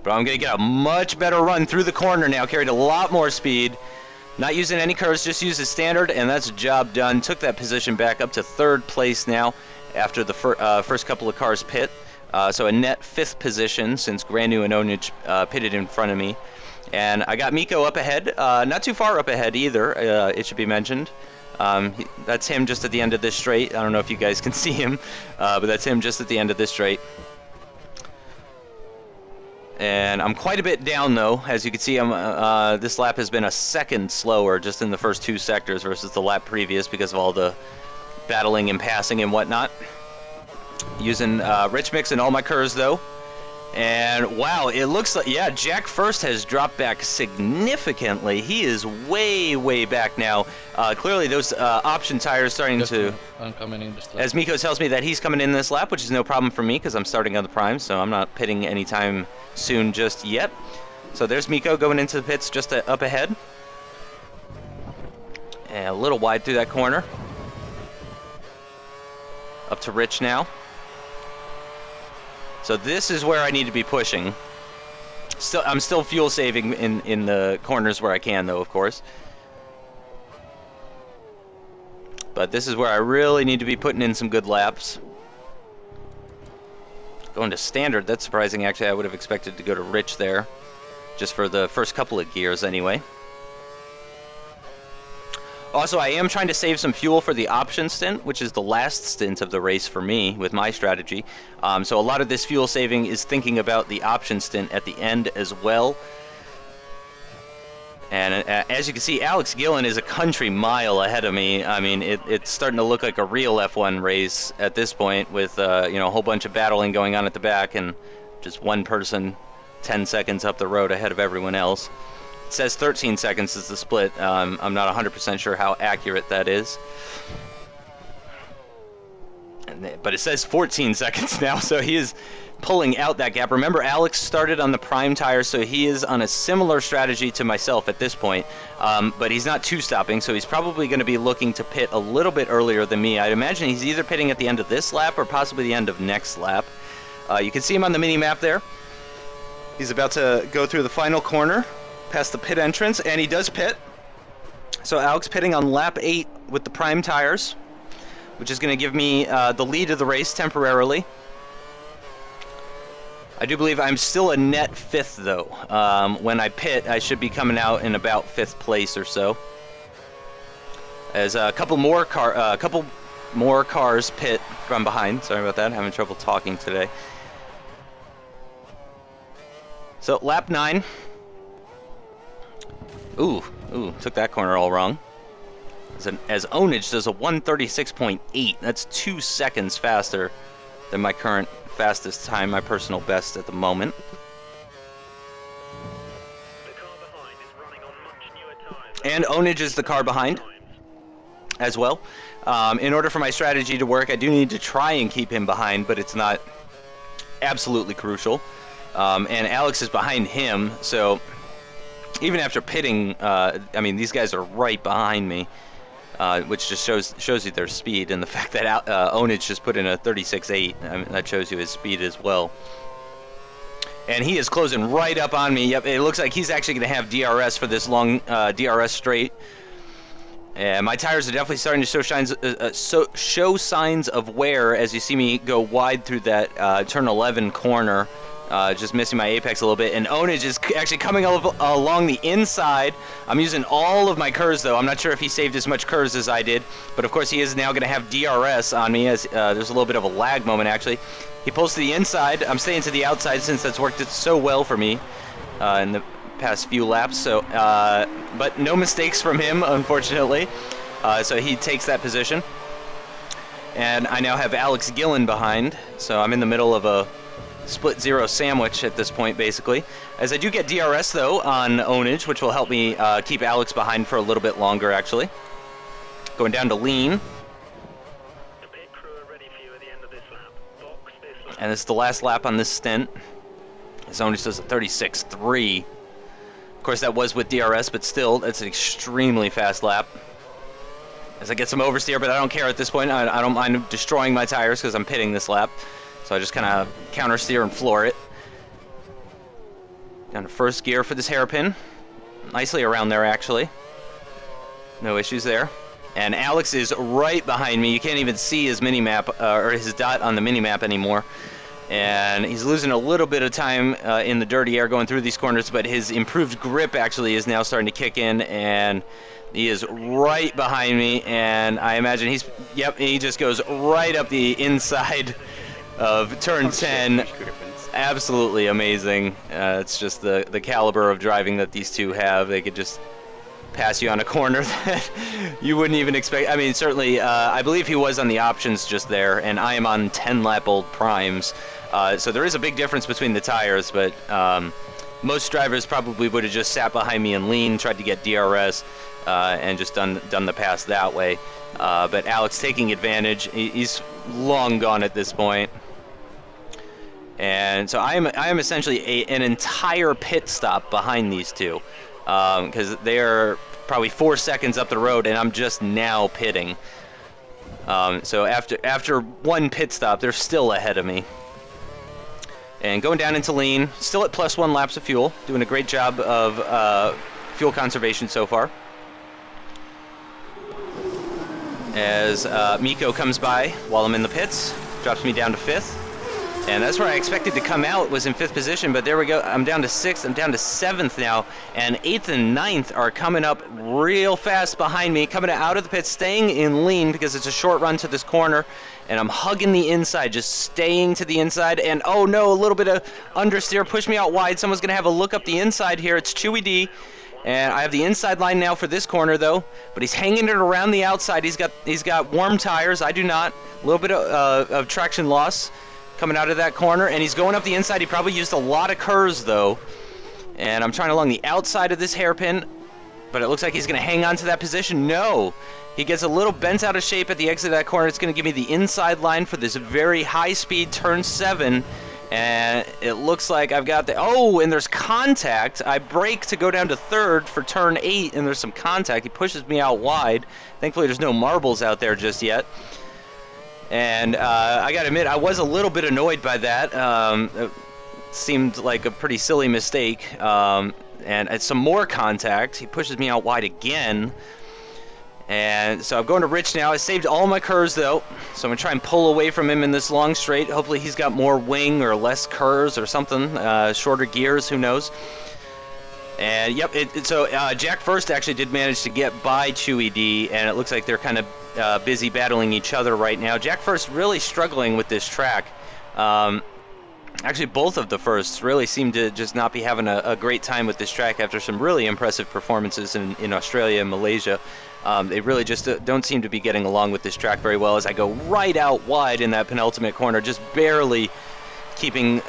Speaker 2: But I'm going to get a much better run through the corner now, carried a lot more speed. Not using any curves, just use the standard, and that's a job done. Took that position back up to 3rd place now after the first couple of cars pit. So a net 5th position since Granu and Onage pitted in front of me. And I got Mikko up ahead, not too far up ahead either, it should be mentioned. That's him just at the end of this straight. I don't know if you guys can see him, but that's him just at the end of this straight. And I'm quite a bit down though. As you can see, this lap has been a second slower just in the first 2 sectors versus the lap previous because of all the battling and passing and whatnot. Using Rich Mix in all my curves though. And wow, it looks like, yeah, Jack First has dropped back significantly. He is way back now. Clearly those option tires starting to...
Speaker 5: I'm coming in this lap.
Speaker 2: As Mikko tells me that he's coming in this lap, which is no problem for me because I'm starting on the prime, so I'm not pitting anytime soon just yet. So there's Mikko going into the pits just up ahead. And a little wide through that corner. Up to Rich now. So this is where I need to be pushing. I'm still fuel saving in the corners where I can though, of course. But this is where I really need to be putting in some good laps. Going to standard, that's surprising actually. I would have expected to go to Rich there. Just for the first couple of gears anyway. Also, I am trying to save some fuel for the option stint, which is the last stint of the race for me with my strategy. So a lot of this fuel saving is thinking about the option stint at the end as well. And as you can see, Alex Gillen is a country mile ahead of me. I mean, it's starting to look like a real F1 race at this point with you know, a whole bunch of battling going on at the back and just one person 10 seconds up the road ahead of everyone else. It says 13 seconds is the split. I'm not 100% sure how accurate that is. but it says 14 seconds now, so he is pulling out that gap. Remember, Alex started on the prime tire, so he is on a similar strategy to myself at this point, but he's not two-stopping, so he's probably going to be looking to pit a little bit earlier than me. I'd imagine he's either pitting at the end of this lap or possibly the end of next lap. You can see him on the mini-map there. He's about to go through the final corner, past the pit entrance, and he does pit. So Alex pitting on lap 8 with the prime tires, which is going to give me the lead of the race temporarily. I do believe I'm still a net 5th, though. When I pit, I should be coming out in about 5th place or so. As a couple more cars pit from behind. Sorry about that. I'm having trouble talking today. So lap 9. Ooh, took that corner all wrong. As Onage does a 136.8. That's 2 seconds faster than my current fastest time, my personal best at the moment. And Onage is the car behind as well. In order for my strategy to work, I do need to try and keep him behind, but it's not absolutely crucial. And Alex is behind him, so even after pitting, I mean, these guys are right behind me, which just shows you their speed, and the fact that Onage just put in a 36.8, I mean, that shows you his speed as well. And he is closing right up on me. Yep, it looks like he's actually going to have DRS for this long DRS straight. And my tires are definitely starting to show signs of wear as you see me go wide through that turn 11 corner. Just missing my apex a little bit, and Onage is actually coming along the inside. I'm using all of my curves, though. I'm not sure if he saved as much curves as I did, but of course he is now going to have DRS on me, as there's a little bit of a lag moment, actually. He pulls to the inside. I'm staying to the outside since that's worked so well for me in the past few laps. So, but no mistakes from him, unfortunately. So he takes that position. And I now have Alex Gillen behind, so I'm in the middle of a split zero sandwich at this point, basically. As I do get DRS, though, on Onage, which will help me keep Alex behind for a little bit longer, actually. Going down to lean. And this is the last lap on this stint. Onage does a 36.3. Of course, that was with DRS, but still, that's an extremely fast lap. As I get some oversteer, but I don't care at this point. I don't mind destroying my tires because I'm pitting this lap. So I just kind of counter steer and floor it. Down to first gear for this hairpin. Nicely around there, actually. No issues there. And Alex is right behind me. You can't even see his mini-map, or his dot on the mini-map anymore. And he's losing a little bit of time in the dirty air going through these corners, but his improved grip actually is now starting to kick in, and he is right behind me, and I imagine he just goes right up the inside of turn 10. Absolutely amazing. It's just the caliber of driving that these two have. They could just pass you on a corner that you wouldn't even expect. I mean, certainly, I believe he was on the options just there, and I am on 10-lap-old primes. So there is a big difference between the tires, but most drivers probably would have just sat behind me and lean, tried to get DRS, and just done the pass that way. But Alex taking advantage. He's long gone at this point. And so I am essentially an entire pit stop behind these two, because they are probably 4 seconds up the road, and I'm just now pitting. So after one pit stop, they're still ahead of me. And going down into lean, still at +1 laps of fuel, doing a great job of fuel conservation so far. As Mikko comes by while I'm in the pits, drops me down to 5th. And that's where I expected to come out, was in 5th position, but there we go. I'm down to 6th, I'm down to 7th now, and 8th and 9th are coming up real fast behind me, coming out of the pits, staying in lean because it's a short run to this corner, and I'm hugging the inside, just staying to the inside, and oh no, a little bit of understeer pushed me out wide. Someone's going to have a look up the inside here. It's Chewy D, and I have the inside line now for this corner though, but he's hanging it around the outside. He's got warm tires, I do not. A little bit of traction loss coming out of that corner, and he's going up the inside. He probably used a lot of curves though, and I'm trying along the outside of this hairpin. but it looks like he's going to hang on to that position. No, he gets a little bent out of shape at the exit of that corner. It's going to give me the inside line for this very high-speed turn 7, and it looks like I've got the... Oh, and there's contact. I brake to go down to 3rd for turn 8, and there's some contact. He pushes me out wide. Thankfully, there's no marbles out there just yet. And I got to admit, I was a little bit annoyed by that. It seemed like a pretty silly mistake. And some more contact. He pushes me out wide again. And so I'm going to Rich now. I saved all my curves, though. So I'm going to try and pull away from him in this long straight. Hopefully he's got more wing or less curves or something. Shorter gears, who knows. And, yep, so Jack First actually did manage to get by Chewy D, and it looks like they're kind of busy battling each other right now. Jack First really struggling with this track. Actually, both of the firsts really seem to just not be having a great time with this track after some really impressive performances in Australia and Malaysia. They really just don't seem to be getting along with this track very well as I go right out wide in that penultimate corner, just barely keeping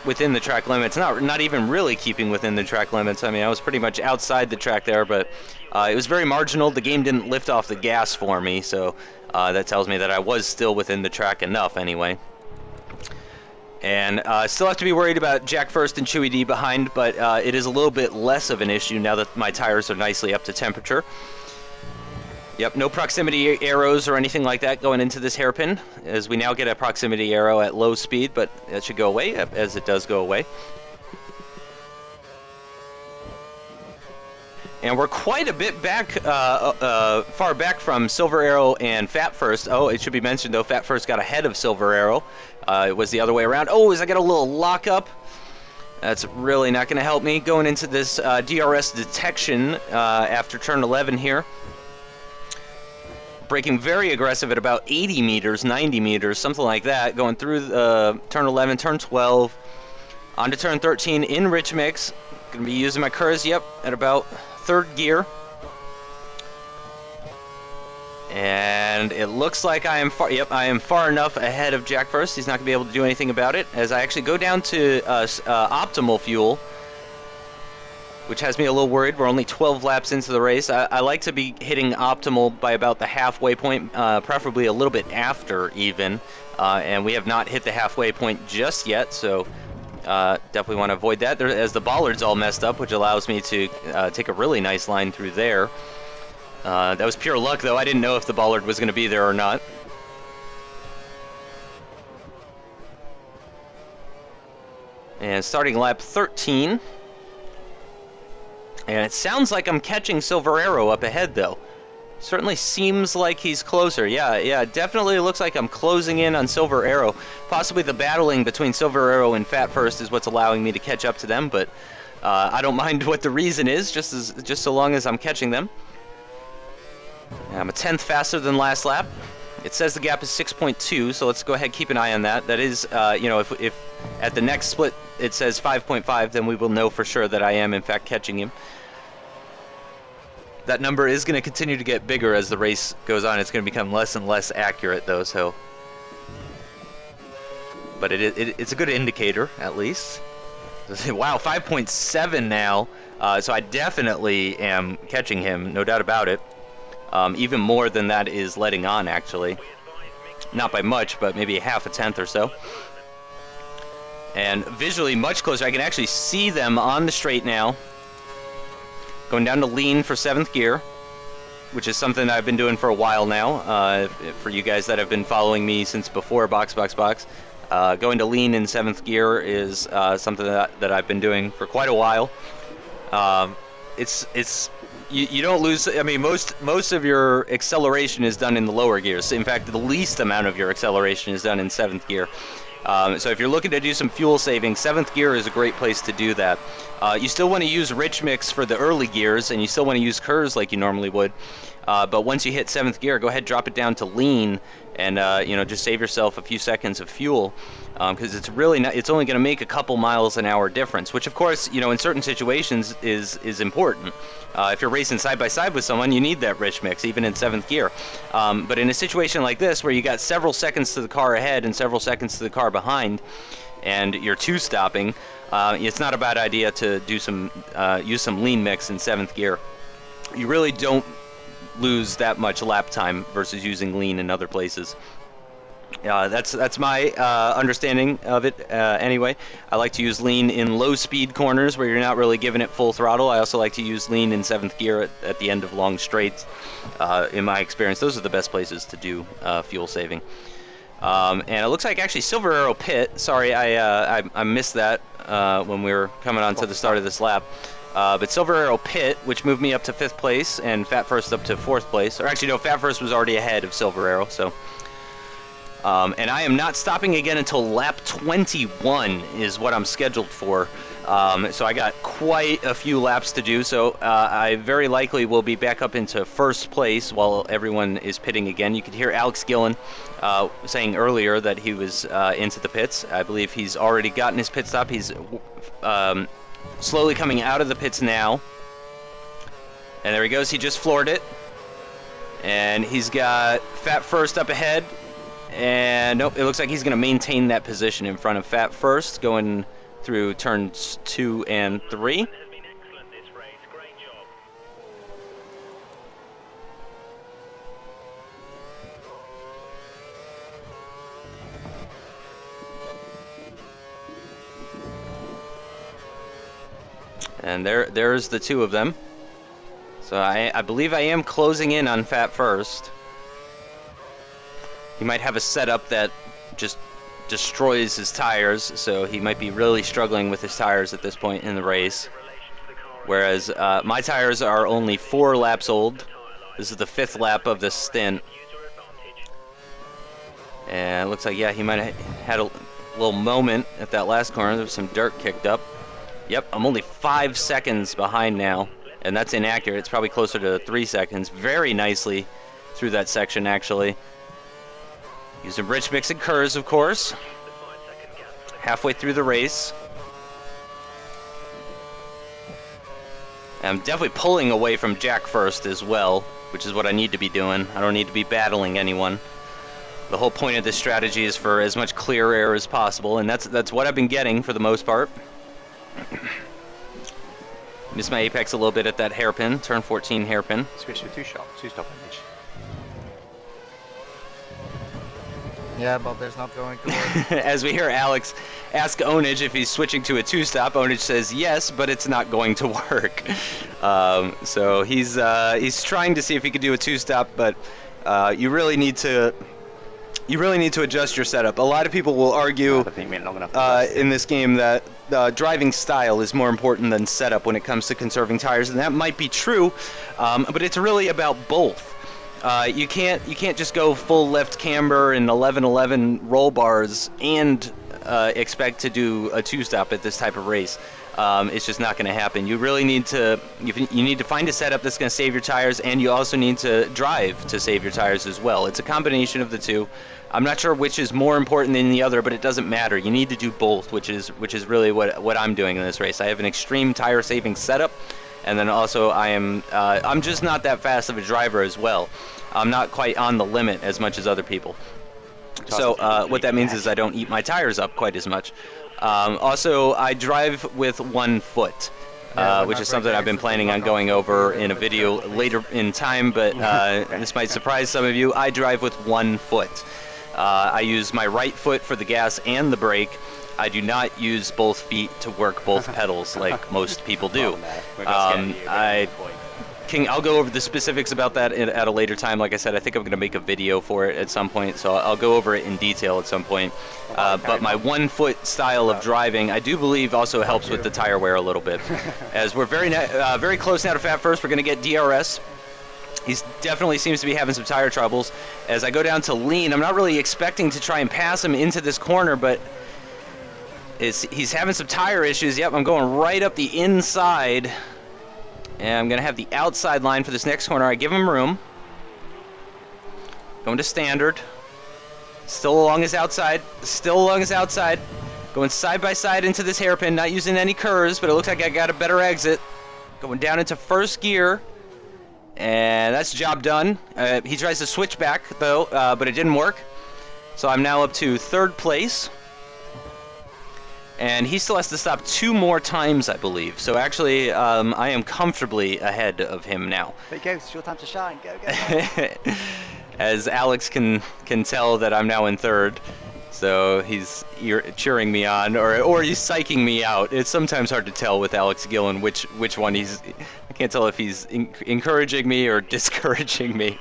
Speaker 2: within the track limits. Not even really keeping within the track limits. I mean, I was pretty much outside the track there, but it was very marginal. The game didn't lift off the gas for me, so that tells me that I was still within the track enough anyway. And still have to be worried about Jack First and Chewy D behind, but it is a little bit less of an issue now that my tires are nicely up to temperature. Yep, no proximity arrows or anything like that going into this hairpin, as we now get a proximity arrow at low speed, but that should go away, as it does go away. And we're quite a bit back, far back from Silver Arrow and Fat First. Oh, it should be mentioned, though, Fat First got ahead of Silver Arrow. It was the other way around. Oh, as I get a little lockup. That's really not going to help me going into this DRS detection after turn 11 here. Braking very aggressive at about 80 meters, 90 meters, something like that. Going through turn 11, turn 12, onto turn 13 in rich mix. Going to be using my curves, yep, at about 3rd gear. And it looks like I am far enough ahead of Jack First. He's not going to be able to do anything about it. As I actually go down to optimal fuel, which has me a little worried. We're only 12 laps into the race. I like to be hitting optimal by about the halfway point, preferably a little bit after even. And we have not hit the halfway point just yet, so definitely want to avoid that. As the bollard's all messed up, which allows me to take a really nice line through there. That was pure luck, though. I didn't know if the bollard was going to be there or not. And starting lap 13. And it sounds like I'm catching Silver Arrow up ahead, though. Certainly seems like he's closer. Yeah, definitely looks like I'm closing in on Silver Arrow. Possibly the battling between Silver Arrow and Fat First is what's allowing me to catch up to them, but I don't mind what the reason is, just so long as I'm catching them. I'm a 10th faster than last lap. It says the gap is 6.2, so let's go ahead and keep an eye on that. That is, you know, if at the next split it says 5.5, then we will know for sure that I am, in fact, catching him. That number is going to continue to get bigger as the race goes on. It's going to become less and less accurate, though, so... But it's a good indicator, at least. Wow, 5.7 now. So I definitely am catching him, no doubt about it. Even more than that is letting on, actually. Not by much, but maybe half a tenth or so. And visually much closer. I can actually see them on the straight now. Going down to lean for 7th gear, which is something I've been doing for a while now. For you guys that have been following me since before Box. Going to lean in 7th gear is something that I've been doing for quite a while. You don't lose. I mean, most of your acceleration is done in the lower gears. In fact, the least amount of your acceleration is done in 7th gear. So if you're looking to do some fuel saving, 7th gear is a great place to do that. You still want to use rich mix for the early gears, and you still want to use curves like you normally would. But once you hit 7th gear, go ahead, drop it down to lean, and you know, just save yourself a few seconds of fuel, because it's really not, it's only going to make a couple miles an hour difference, which of course, you know, in certain situations is important. If you're racing side by side with someone, you need that rich mix, even in 7th gear. But in a situation like this, where you got several seconds to the car ahead and several seconds to the car behind, and you're two-stopping, it's not a bad idea to do some use some lean mix in 7th gear. You really don't lose that much lap time versus using lean in other places. That's my understanding of it anyway. I like to use lean in low speed corners where you're not really giving it full throttle. I also like to use lean in 7th gear at the end of long straights. In my experience, those are the best places to do fuel saving. And it looks like actually Silver Arrow pit. Sorry, I missed that when we were coming on to the start of this lap. But Silver Arrow pit, which moved me up to 5th place, and Fat First up to 4th place. Or actually, no, Fat First was already ahead of Silver Arrow, so... and I am not stopping again until lap 21 is what I'm scheduled for. So I got quite a few laps to do, so I very likely will be back up into 1st place while everyone is pitting again. You could hear Alex Gillen saying earlier that he was into the pits. I believe he's already gotten his pit stop. He's slowly coming out of the pits now. And there he goes. He just floored it. And he's got Fat First up ahead. And nope, it looks like he's going to maintain that position in front of Fat First, going through turns 2 and 3. And there's the two of them. So I believe I am closing in on Fat First. He might have a setup that just destroys his tires, so he might be really struggling with his tires at this point in the race. Whereas my tires are only 4 laps old. This is the 5th lap of this stint. And it looks like, yeah, he might have had a little moment at that last corner. There was some dirt kicked up. Yep, I'm only 5 seconds behind now, and that's inaccurate. It's probably closer to 3 seconds. Very nicely through that section, actually. Using rich mix and curves, of course. Halfway through the race. And I'm definitely pulling away from Jack First as well, which is what I need to be doing. I don't need to be battling anyone. The whole point of this strategy is for as much clear air as possible, and that's what I've been getting for the most part. Missed my apex a little bit at that hairpin, turn 14 hairpin.
Speaker 3: Switch to two-stop image.
Speaker 5: Yeah, but there's not going to work.
Speaker 2: As we hear Alex ask Onage if he's switching to a 2-stop, Onage says yes, but it's not going to work. So he's trying to see if he could do a 2-stop, but you really need to adjust your setup. A lot of people will argue in this game that driving style is more important than setup when it comes to conserving tires, and that might be true, but it's really about both. You can't just go full left camber and 1111 roll bars and expect to do a 2-stop at this type of race. It's just not going to happen. You really need to find a setup that's going to save your tires, and you also need to drive to save your tires as well. It's a combination of the two. I'm not sure which is more important than the other, but it doesn't matter. You need to do both, which is really what I'm doing in this race. I have an extreme tire saving setup, and then also I'm just not that fast of a driver as well. I'm not quite on the limit as much as other people. So what that means is I don't eat my tires up quite as much. Also, I drive with 1 foot, which is something I've been planning on going over in a video later in time, but this might surprise some of you. I drive with 1 foot. I use my right foot for the gas and the brake. I do not use both feet to work both pedals like most people do. I'll go over the specifics about that at a later time. Like I said, I think I'm going to make a video for it at some point, so I'll go over it in detail at some point. But my 1 foot style of driving, I do believe, also helps with the tire wear a little bit. As we're very close now to Fat First, we're going to get DRS. He definitely seems to be having some tire troubles. As I go down to lean, I'm not really expecting to try and pass him into this corner, but he's having some tire issues. Yep, I'm going right up the inside. And I'm going to have the outside line for this next corner. I give him room. Going to standard. Still along his outside. Still along his outside. Going side by side into this hairpin. Not using any curves, but it looks like I got a better exit. Going down into first gear. And that's job done. He tries to switch back, though, but it didn't work. So I'm now up to 3rd place. And he still has to stop 2 more times, I believe. So actually, I am comfortably ahead of him now.
Speaker 3: There you go, it's your time to shine. Go, go, go.
Speaker 2: As Alex can tell that I'm now in 3rd. So he's cheering me on, or he's psyching me out. It's sometimes hard to tell with Alex Gillen which one I can't tell if he's encouraging me or discouraging me.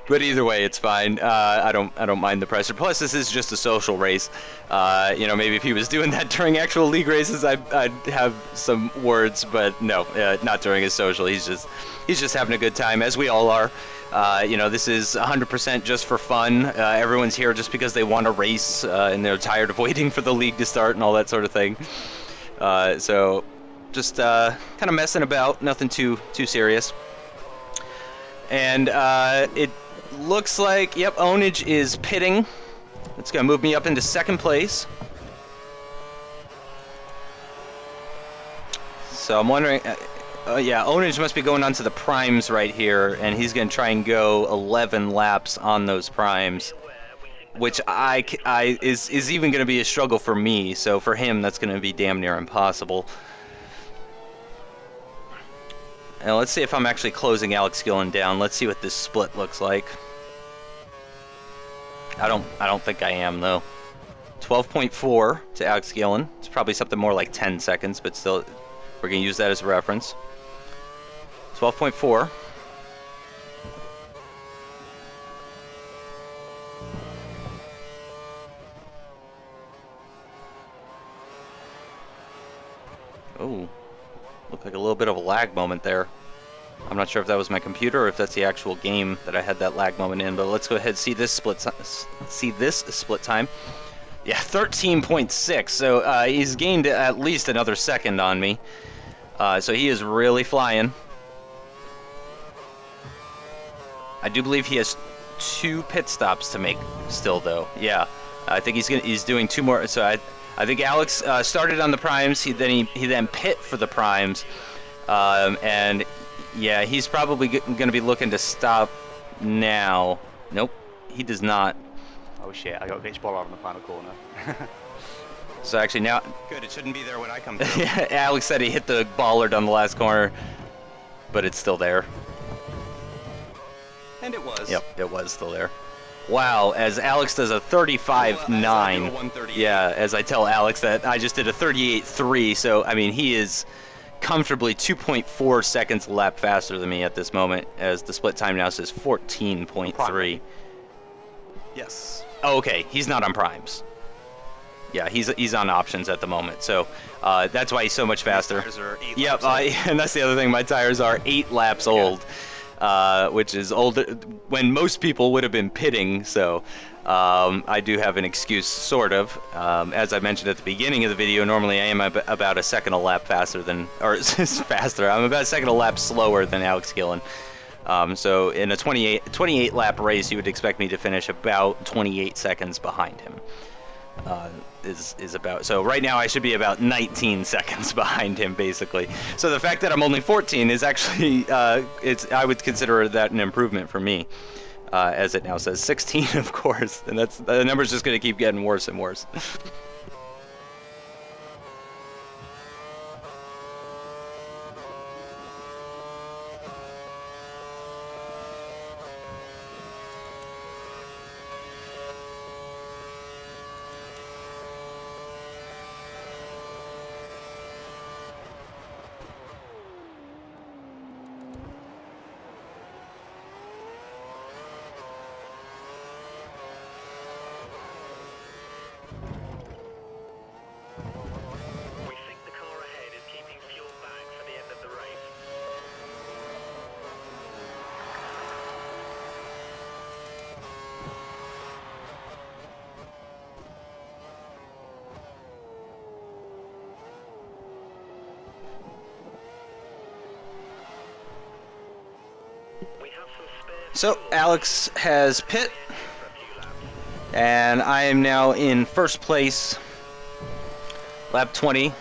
Speaker 2: But either way, it's fine. I don't mind the pressure. Plus, this is just a social race. You know, maybe if he was doing that during actual league races, I'd have some words. But no, not during his social. He's just having a good time, as we all are. You know, this is 100% just for fun. Everyone's here just because they want to race, and they're tired of waiting for the league to start and all that sort of thing. So, just kind of messing about. Nothing too serious. And it looks like, yep, Ownage is pitting. It's going to move me up into 2nd place. So I'm wondering, yeah, Ownage must be going on to the primes right here, and he's going to try and go 11 laps on those primes, which is even going to be a struggle for me. So for him, that's going to be damn near impossible. Now let's see if I'm actually closing Alex Gillen down. Let's see what this split looks like. I don't think I am, though. 12.4 to Alex Gillen. It's probably something more like 10 seconds, but still, we're going to use that as a reference. 12.4. Oh, looked like a little bit of a lag moment there. I'm not sure if that was my computer or if that's the actual game that I had that lag moment in, but let's go ahead and see this split time. Yeah, 13.6, so he's gained at least another second on me. So he is really flying. I do believe he has 2 pit stops to make still, though. Yeah, I think he's doing 2 more. So I think Alex started on the primes. He then pit for the primes, and yeah, he's probably going to be looking to stop now. Nope, he does not.
Speaker 3: Oh shit, I got a glitch ball on the final corner.
Speaker 2: So actually now...
Speaker 1: Good, it shouldn't be there when I come through.
Speaker 2: Alex said he hit the bollard on the last corner, but it's still there.
Speaker 1: And it was.
Speaker 2: Yep, it was still there. Wow, as Alex does a 35.9. Yeah, as I tell Alex that I just did a 38.3, so I mean he is comfortably 2.4 seconds a lap faster than me at this moment, as the split time now says 14.3.
Speaker 1: Yes.
Speaker 2: Oh, okay, he's not on primes. Yeah, he's on options at the moment, so that's why he's so much faster.
Speaker 1: Tires are 8
Speaker 2: yep,
Speaker 1: laps
Speaker 2: and that's the other thing. My tires are 8 laps old, which is older when most people would have been pitting. So I do have an excuse, sort of. As I mentioned at the beginning of the video, normally I am about a second a lap faster than, or faster. I'm about a second a lap slower than Alex Gillen. So in a 28 lap race, you would expect me to finish about 28 seconds behind him. Is about, so right now I should be about 19 seconds behind him, basically. So the fact that I'm only 14 is actually I would consider that an improvement for me, as it now says 16, of course, and that's, the number's just going to keep getting worse and worse. So Alex has pit, and I am now in first place, lap 20.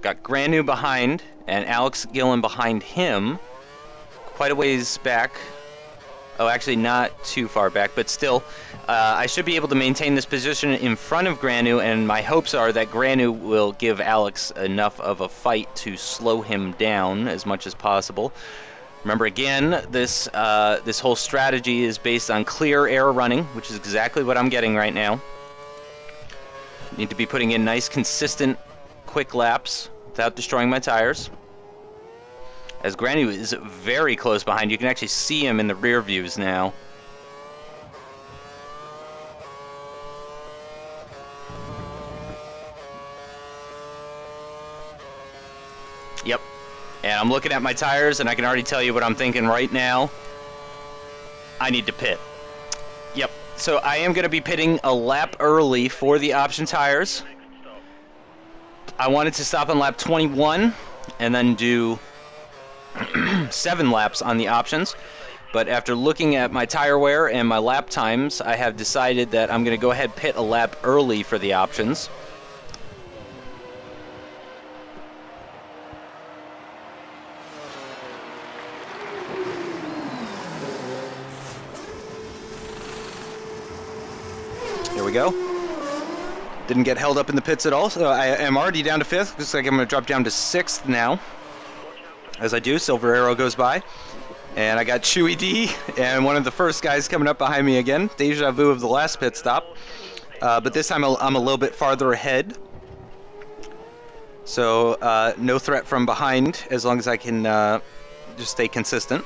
Speaker 2: Got Granu behind, and Alex Gillen behind him, quite a ways back. Oh, actually not too far back, but still, I should be able to maintain this position in front of Granu, and my hopes are that Granu will give Alex enough of a fight to slow him down as much as possible. Remember, again, this whole strategy is based on clear air running, which is exactly what I'm getting right now. Need to be putting in nice, consistent, quick laps without destroying my tires. As Granu is very close behind, you can actually see him in the rear views now. Yep. And I'm looking at my tires, and I can already tell you what I'm thinking right now. I need to pit. Yep. So I am going to be pitting a lap early for the option tires. I wanted to stop on lap 21 and then do 7 laps on the options, but after looking at my tire wear and my lap times, I have decided that I'm going to go ahead and pit a lap early for the options. Here we go. Didn't get held up in the pits at all, so I am already down to 5th. Looks like I'm going to drop down to 6th now. As I do, Silver Arrow goes by. And I got Chewy D and one of the first guys coming up behind me again. Deja vu of the last pit stop. But this time I'm a little bit farther ahead. So no threat from behind as long as I can just stay consistent.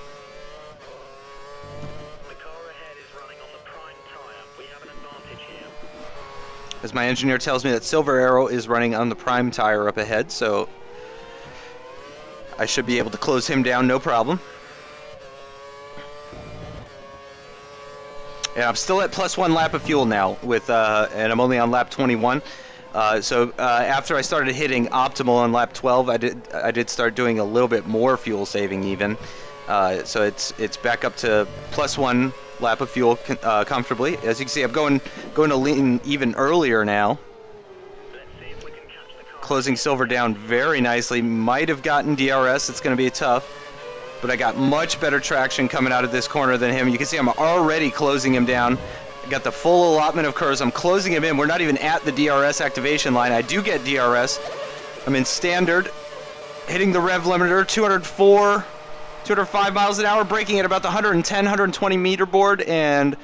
Speaker 6: The car ahead is running on the prime tire. We have an advantage here.
Speaker 2: As my engineer tells me that Silver Arrow is running on the prime tire up ahead, so I should be able to close him down, no problem. And I'm still at +1 lap of fuel now, and I'm only on lap 21. So after I started hitting optimal on lap 12, I did start doing a little bit more fuel saving even. So it's back up to +1 lap of fuel comfortably. As you can see, I'm going to lean even earlier now. Closing Silver down very nicely. Might have gotten DRS. It's going to be tough. But I got much better traction coming out of this corner than him. You can see I'm already closing him down. I got the full allotment of curves. I'm closing him in. We're not even at the DRS activation line. I do get DRS. I'm in standard. Hitting the rev limiter, 204, 205 miles an hour. Braking at about the 110, 120 meter board. And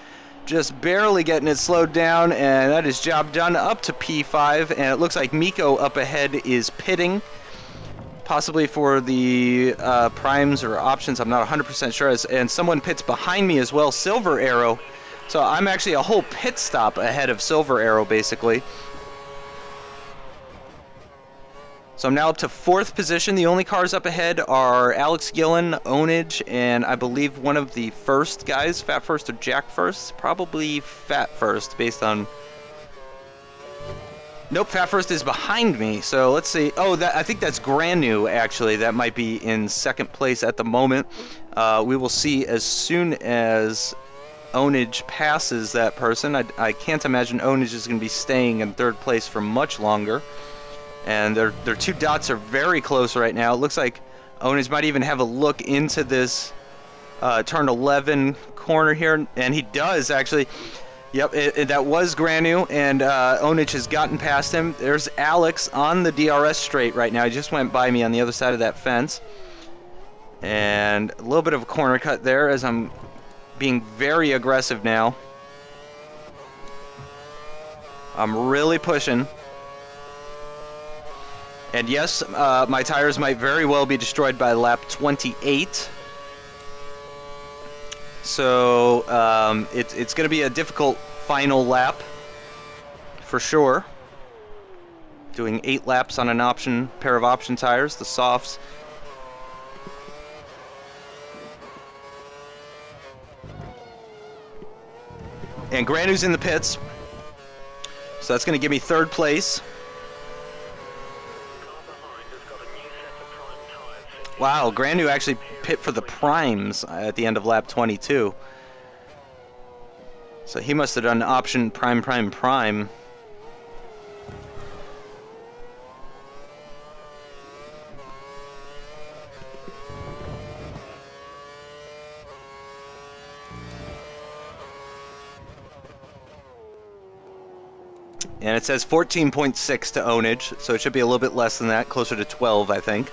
Speaker 2: just barely getting it slowed down, and that is job done up to P5, and it looks like Mikko up ahead is pitting, possibly for the primes or options. I'm not 100% sure, and someone pits behind me as well, Silver Arrow. So I'm actually a whole pit stop ahead of Silver Arrow, basically. So I'm now up to 4th position. The only cars up ahead are Alex Gillen, Onage, and I believe one of the first guys, Fat First or Jack First. Probably Fat First, based on... Nope, Fat First is behind me, so let's see. Oh, I think that's Granu, actually. That might be in 2nd place at the moment. We will see as soon as Onage passes that person. I can't imagine Onage is going to be staying in 3rd place for much longer. And their 2 dots are very close right now. It looks like Onage might even have a look into this turn 11 corner here, and he does actually. Yep, that was Granu, and Onage has gotten past him. There's Alex on the DRS straight right now. He just went by me on the other side of that fence. And a little bit of a corner cut there as I'm being very aggressive now. I'm really pushing. And yes, my tires might very well be destroyed by lap 28. So it's going to be a difficult final lap for sure. Doing 8 laps on an pair of option tires, the softs. And Granu's in the pits. So that's going to give me 3rd place. Wow, Granu actually pit for the primes at the end of lap 22. So he must have done option prime. And it says 14.6 to ownage, so it should be a little bit less than that, closer to 12, I think.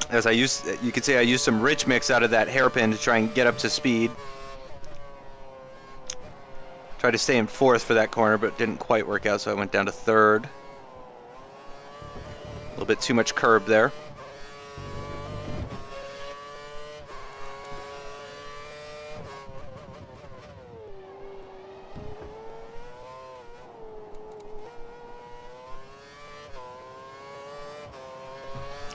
Speaker 2: As you can see, I used some rich mix out of that hairpin to try and get up to speed. Tried to stay in 4th for that corner, but didn't quite work out, so I went down to 3rd. A little bit too much curb there.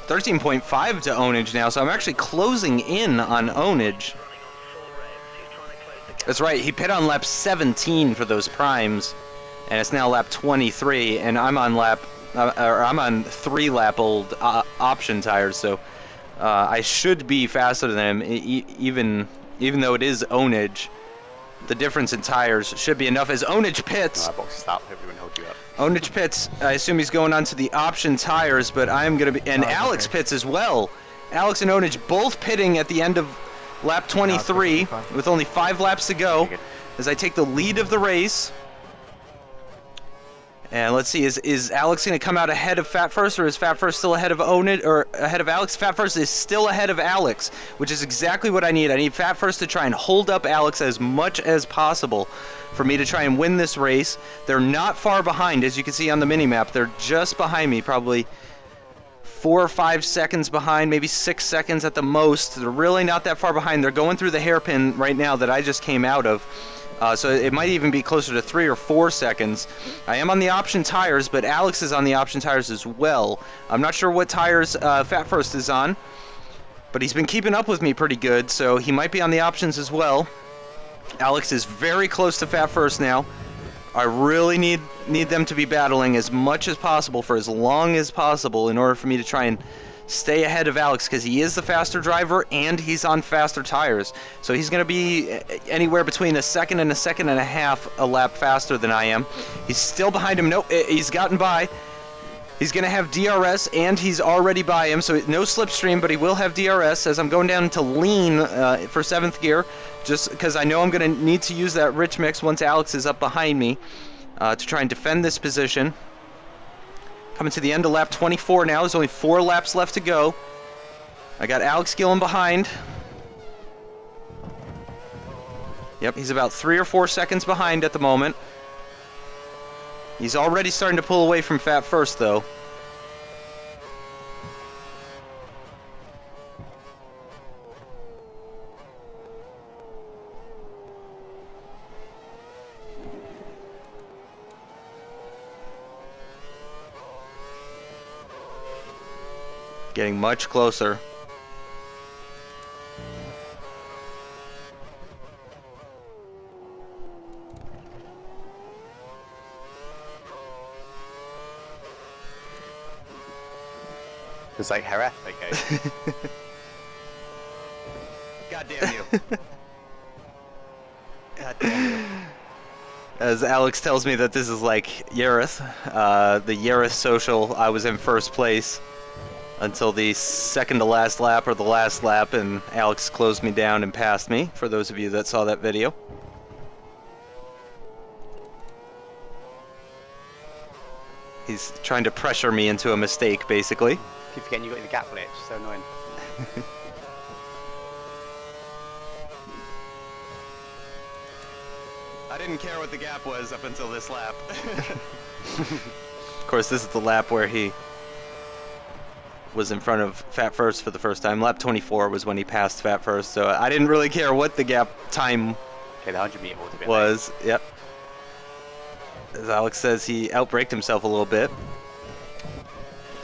Speaker 2: $13.5 to ownage now, so I'm actually closing in on ownage. That's right, he pit on lap 17 for those primes, and it's now lap 23, and I'm on I'm on 3-lap old option tires, so I should be faster than him, even though it is ownage. The difference in tires should be enough as ownage pits.
Speaker 3: No, box stop. Everyone hold you up.
Speaker 2: Ownage pits. I assume he's going on to the option tires, but I'm gonna be, and Alex pits as well. Alex and ownage both pitting at the end of lap 23 with only 5 laps to go. As I take the lead of the race. And let's see, is Alex going to come out ahead of Fat First, or is Fat First still ahead of Ownage, or ahead of Alex? Fat First is still ahead of Alex, which is exactly what I need. I need Fat First to try and hold up Alex as much as possible for me to try and win this race. They're not far behind, as you can see on the mini-map. They're just behind me, probably 4 or 5 seconds behind, maybe 6 seconds at the most. They're really not that far behind. They're going through the hairpin right now that I just came out of. So it might even be closer to 3 or 4 seconds. I am on the option tires, but Alex is on the option tires as well. I'm not sure what tires Fat First is on, but he's been keeping up with me pretty good, so he might be on the options as well. Alex is very close to Fat First now. I really need them to be battling as much as possible for as long as possible in order for me to try and stay ahead of Alex, because he is the faster driver and he's on faster tires. So he's going to be anywhere between a second and a half a lap faster than I am. He's still behind him. Nope, he's gotten by. He's going to have DRS, and he's already by him, so no slipstream, but he will have DRS as I'm going down to lean for 7th gear, just because I know I'm going to need to use that rich mix once Alex is up behind me to try and defend this position. Coming to the end of lap 24 now. There's only 4 laps left to go. I got Alex Gillen behind. Yep, he's about 3 or 4 seconds behind at the moment. He's already starting to pull away from Fat First, though. Getting much closer.
Speaker 3: It's like horrific, eh?
Speaker 1: God damn you. God damn you.
Speaker 2: As Alex tells me that this is like Yareth, the Yareth social, I was in first place until the second to last lap or the last lap, and Alex closed me down and passed me, for those of you that saw that video. He's trying to pressure me into a mistake, basically.
Speaker 3: Keep forgetting you got the gap glitch, so annoying.
Speaker 1: I didn't care what the gap was up until this lap.
Speaker 2: Of course, this is the lap where he was in front of Fat First for the first time. Lap 24 was when he passed Fat First, so I didn't really care what the gap time
Speaker 3: Okay, the 100-meter
Speaker 2: was. Yep. As Alex says, he outbraked himself a little bit.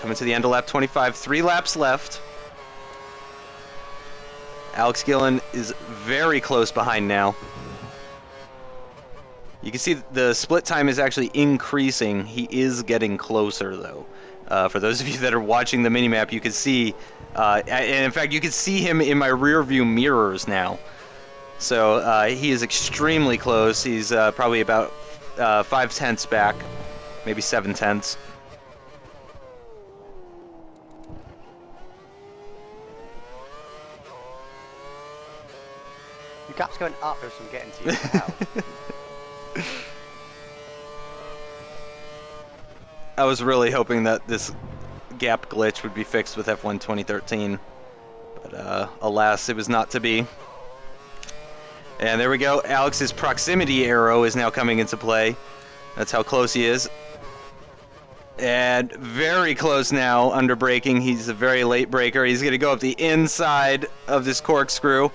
Speaker 2: Coming to the end of lap 25, 3 laps left. Alex Gillen is very close behind now. You can see the split time is actually increasing. He is getting closer, though. For those of you that are watching the minimap, you can see, and in fact, you can see him in my rear view mirrors now. So he is extremely close. He's probably about 5 tenths back, maybe 7 tenths.
Speaker 3: Your gap's going up as I'm getting to you. Wow.
Speaker 2: I was really hoping that this gap glitch would be fixed with F1 2013, but alas, it was not to be. And there we go. Alex's proximity arrow is now coming into play. That's how close he is. And very close now under braking. He's a very late braker. He's going to go up the inside of this corkscrew.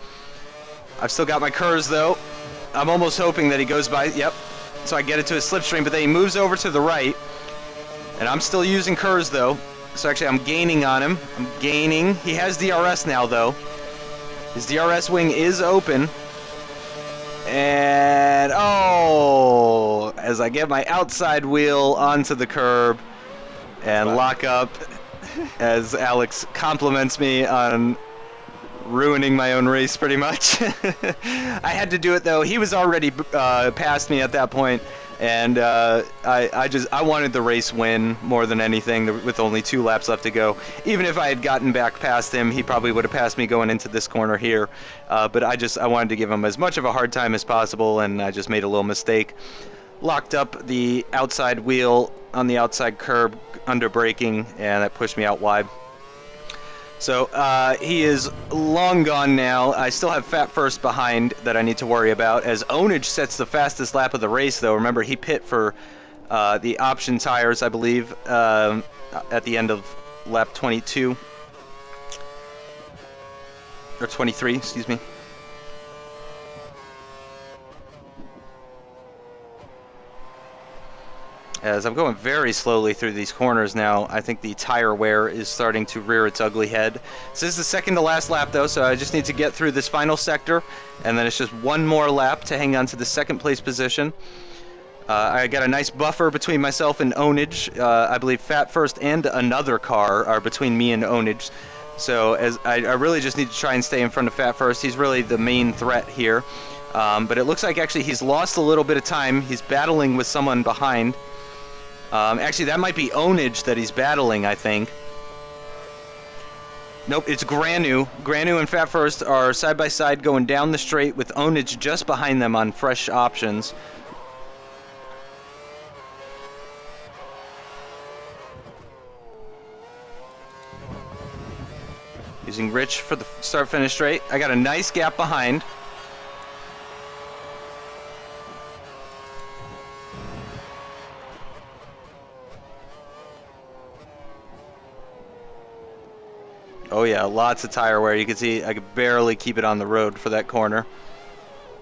Speaker 2: I've still got my curves though. I'm almost hoping that he goes by. Yep. So I get it to his slipstream, but then he moves over to the right. And I'm still using curves though. So actually I'm gaining on him. I'm gaining. He has DRS now though. His DRS wing is open. And oh, as I get my outside wheel onto the curb and lock up, as Alex compliments me on ruining my own race pretty much. I had to do it though. He was already past me at that point, and I wanted the race win more than anything with only 2 laps left to go. Even if I had gotten back past him, he probably would have passed me going into this corner here. But I wanted to give him as much of a hard time as possible, and I just made a little mistake. Locked up the outside wheel on the outside curb under braking, and that pushed me out wide. So he is long gone now. I still have Fat First behind that I need to worry about, as Onage sets the fastest lap of the race though. Remember, he pit for the option tires, I believe, at the end of lap 22. Or 23, excuse me. As I'm going very slowly through these corners now, I think the tire wear is starting to rear its ugly head. This is the second to last lap though, so I just need to get through this final sector, and then it's just one more lap to hang on to the second place position. I got a nice buffer between myself and Onage. I believe Fat First and another car are between me and Onage. So as I really just need to try and stay in front of Fat First. He's really the main threat here. But it looks like actually he's lost a little bit of time. He's battling with someone behind. Actually, that might be Onage that he's battling, I think. Nope, it's Granu. Granu and Fat First are side by side going down the straight with Onage just behind them on fresh options. Using Rich for the start-finish straight. I got a nice gap behind. Oh yeah, lots of tire wear. You can see I could barely keep it on the road for that corner.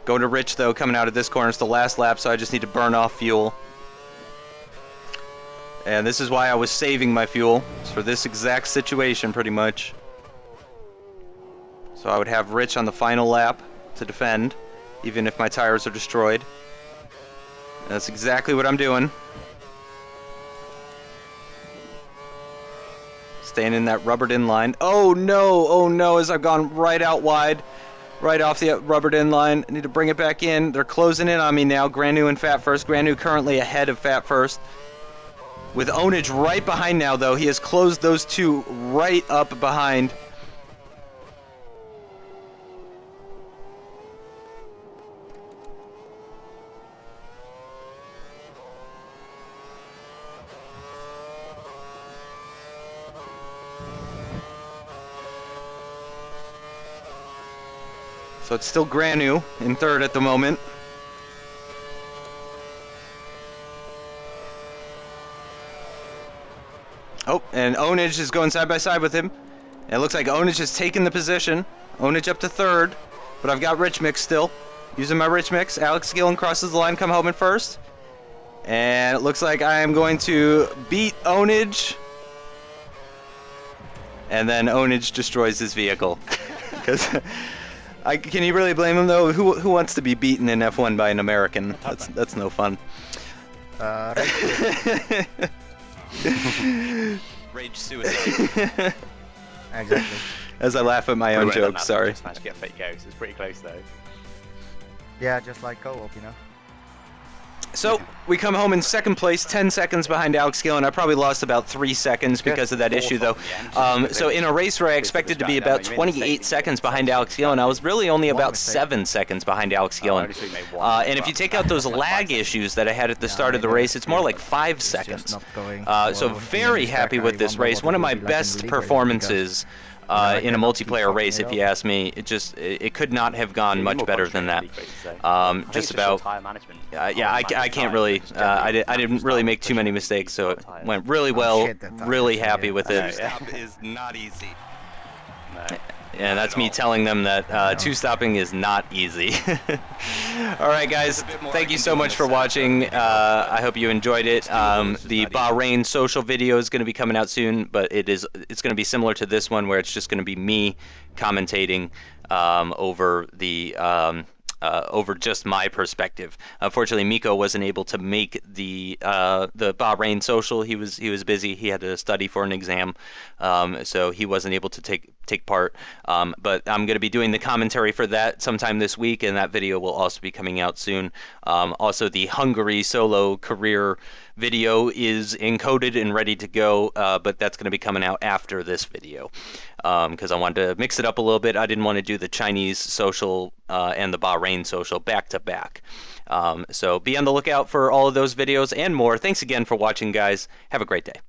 Speaker 2: Going to Rich though, coming out of this corner. It's the last lap, so I just need to burn off fuel. And this is why I was saving my fuel. It's for this exact situation, pretty much. So I would have Rich on the final lap to defend, even if my tires are destroyed. And that's exactly what I'm doing. Staying in that rubbered in line. Oh no, as I've gone right out wide, right off the rubbered in line. I need to bring it back in. They're closing in on me now, Granu and Fat First. Granu currently ahead of Fat First. With Onage right behind now though, he has closed those two right up behind. So it's still Granu in third at the moment. Oh, and Onage is going side by side with him. And it looks like Onage has taken the position. Onage up to third, but I've got Rich Mix still. Using my Rich Mix. Alex Gillen crosses the line, come home in first. And it looks like I am going to beat Onage. And then Onage destroys his vehicle. Because... can you really blame him though? Who wants to be beaten in F1 by an American? That's no fun.
Speaker 1: Rage suicide.
Speaker 5: Exactly.
Speaker 2: As I laugh at my own jokes, sorry.
Speaker 3: Just managed to get fake ghosts. It's pretty close though.
Speaker 5: Yeah, just like co-op, you know.
Speaker 2: So we come home in second place, 10 seconds behind Alex Gillen. I probably lost about 3 seconds because of that issue, though. So in a race where I expected to be about 28 seconds behind Alex Gillen, I was really only about 7 seconds behind Alex Gillen. And if you take out those lag issues that I had at the start of the race, it's more like 5 seconds. So very happy with this race. One of my best performances in a multiplayer race, if you ask me. It could not have gone much better than that. Just about, yeah, I can't really, I didn't really make too many mistakes, so it went really well. Really happy with it.
Speaker 1: Two-stop is not easy.
Speaker 2: And that's me telling them that two-stopping is not easy. All right, guys, thank you so much for watching. I hope you enjoyed it. The Bahrain social video is going to be coming out soon, but it's going to be similar to this one, where it's just going to be me commentating over the over just my perspective. Unfortunately, Mikko wasn't able to make the Bahrain social. He was busy. He had to study for an exam, so he wasn't able to take part. But I'm going to be doing the commentary for that sometime this week, and that video will also be coming out soon. Also, the Hungary solo career video is encoded and ready to go, but that's going to be coming out after this video, because I wanted to mix it up a little bit. I didn't want to do the Chinese social and the Bahrain social back to back. So be on the lookout for all of those videos and more. Thanks again for watching, guys. Have a great day.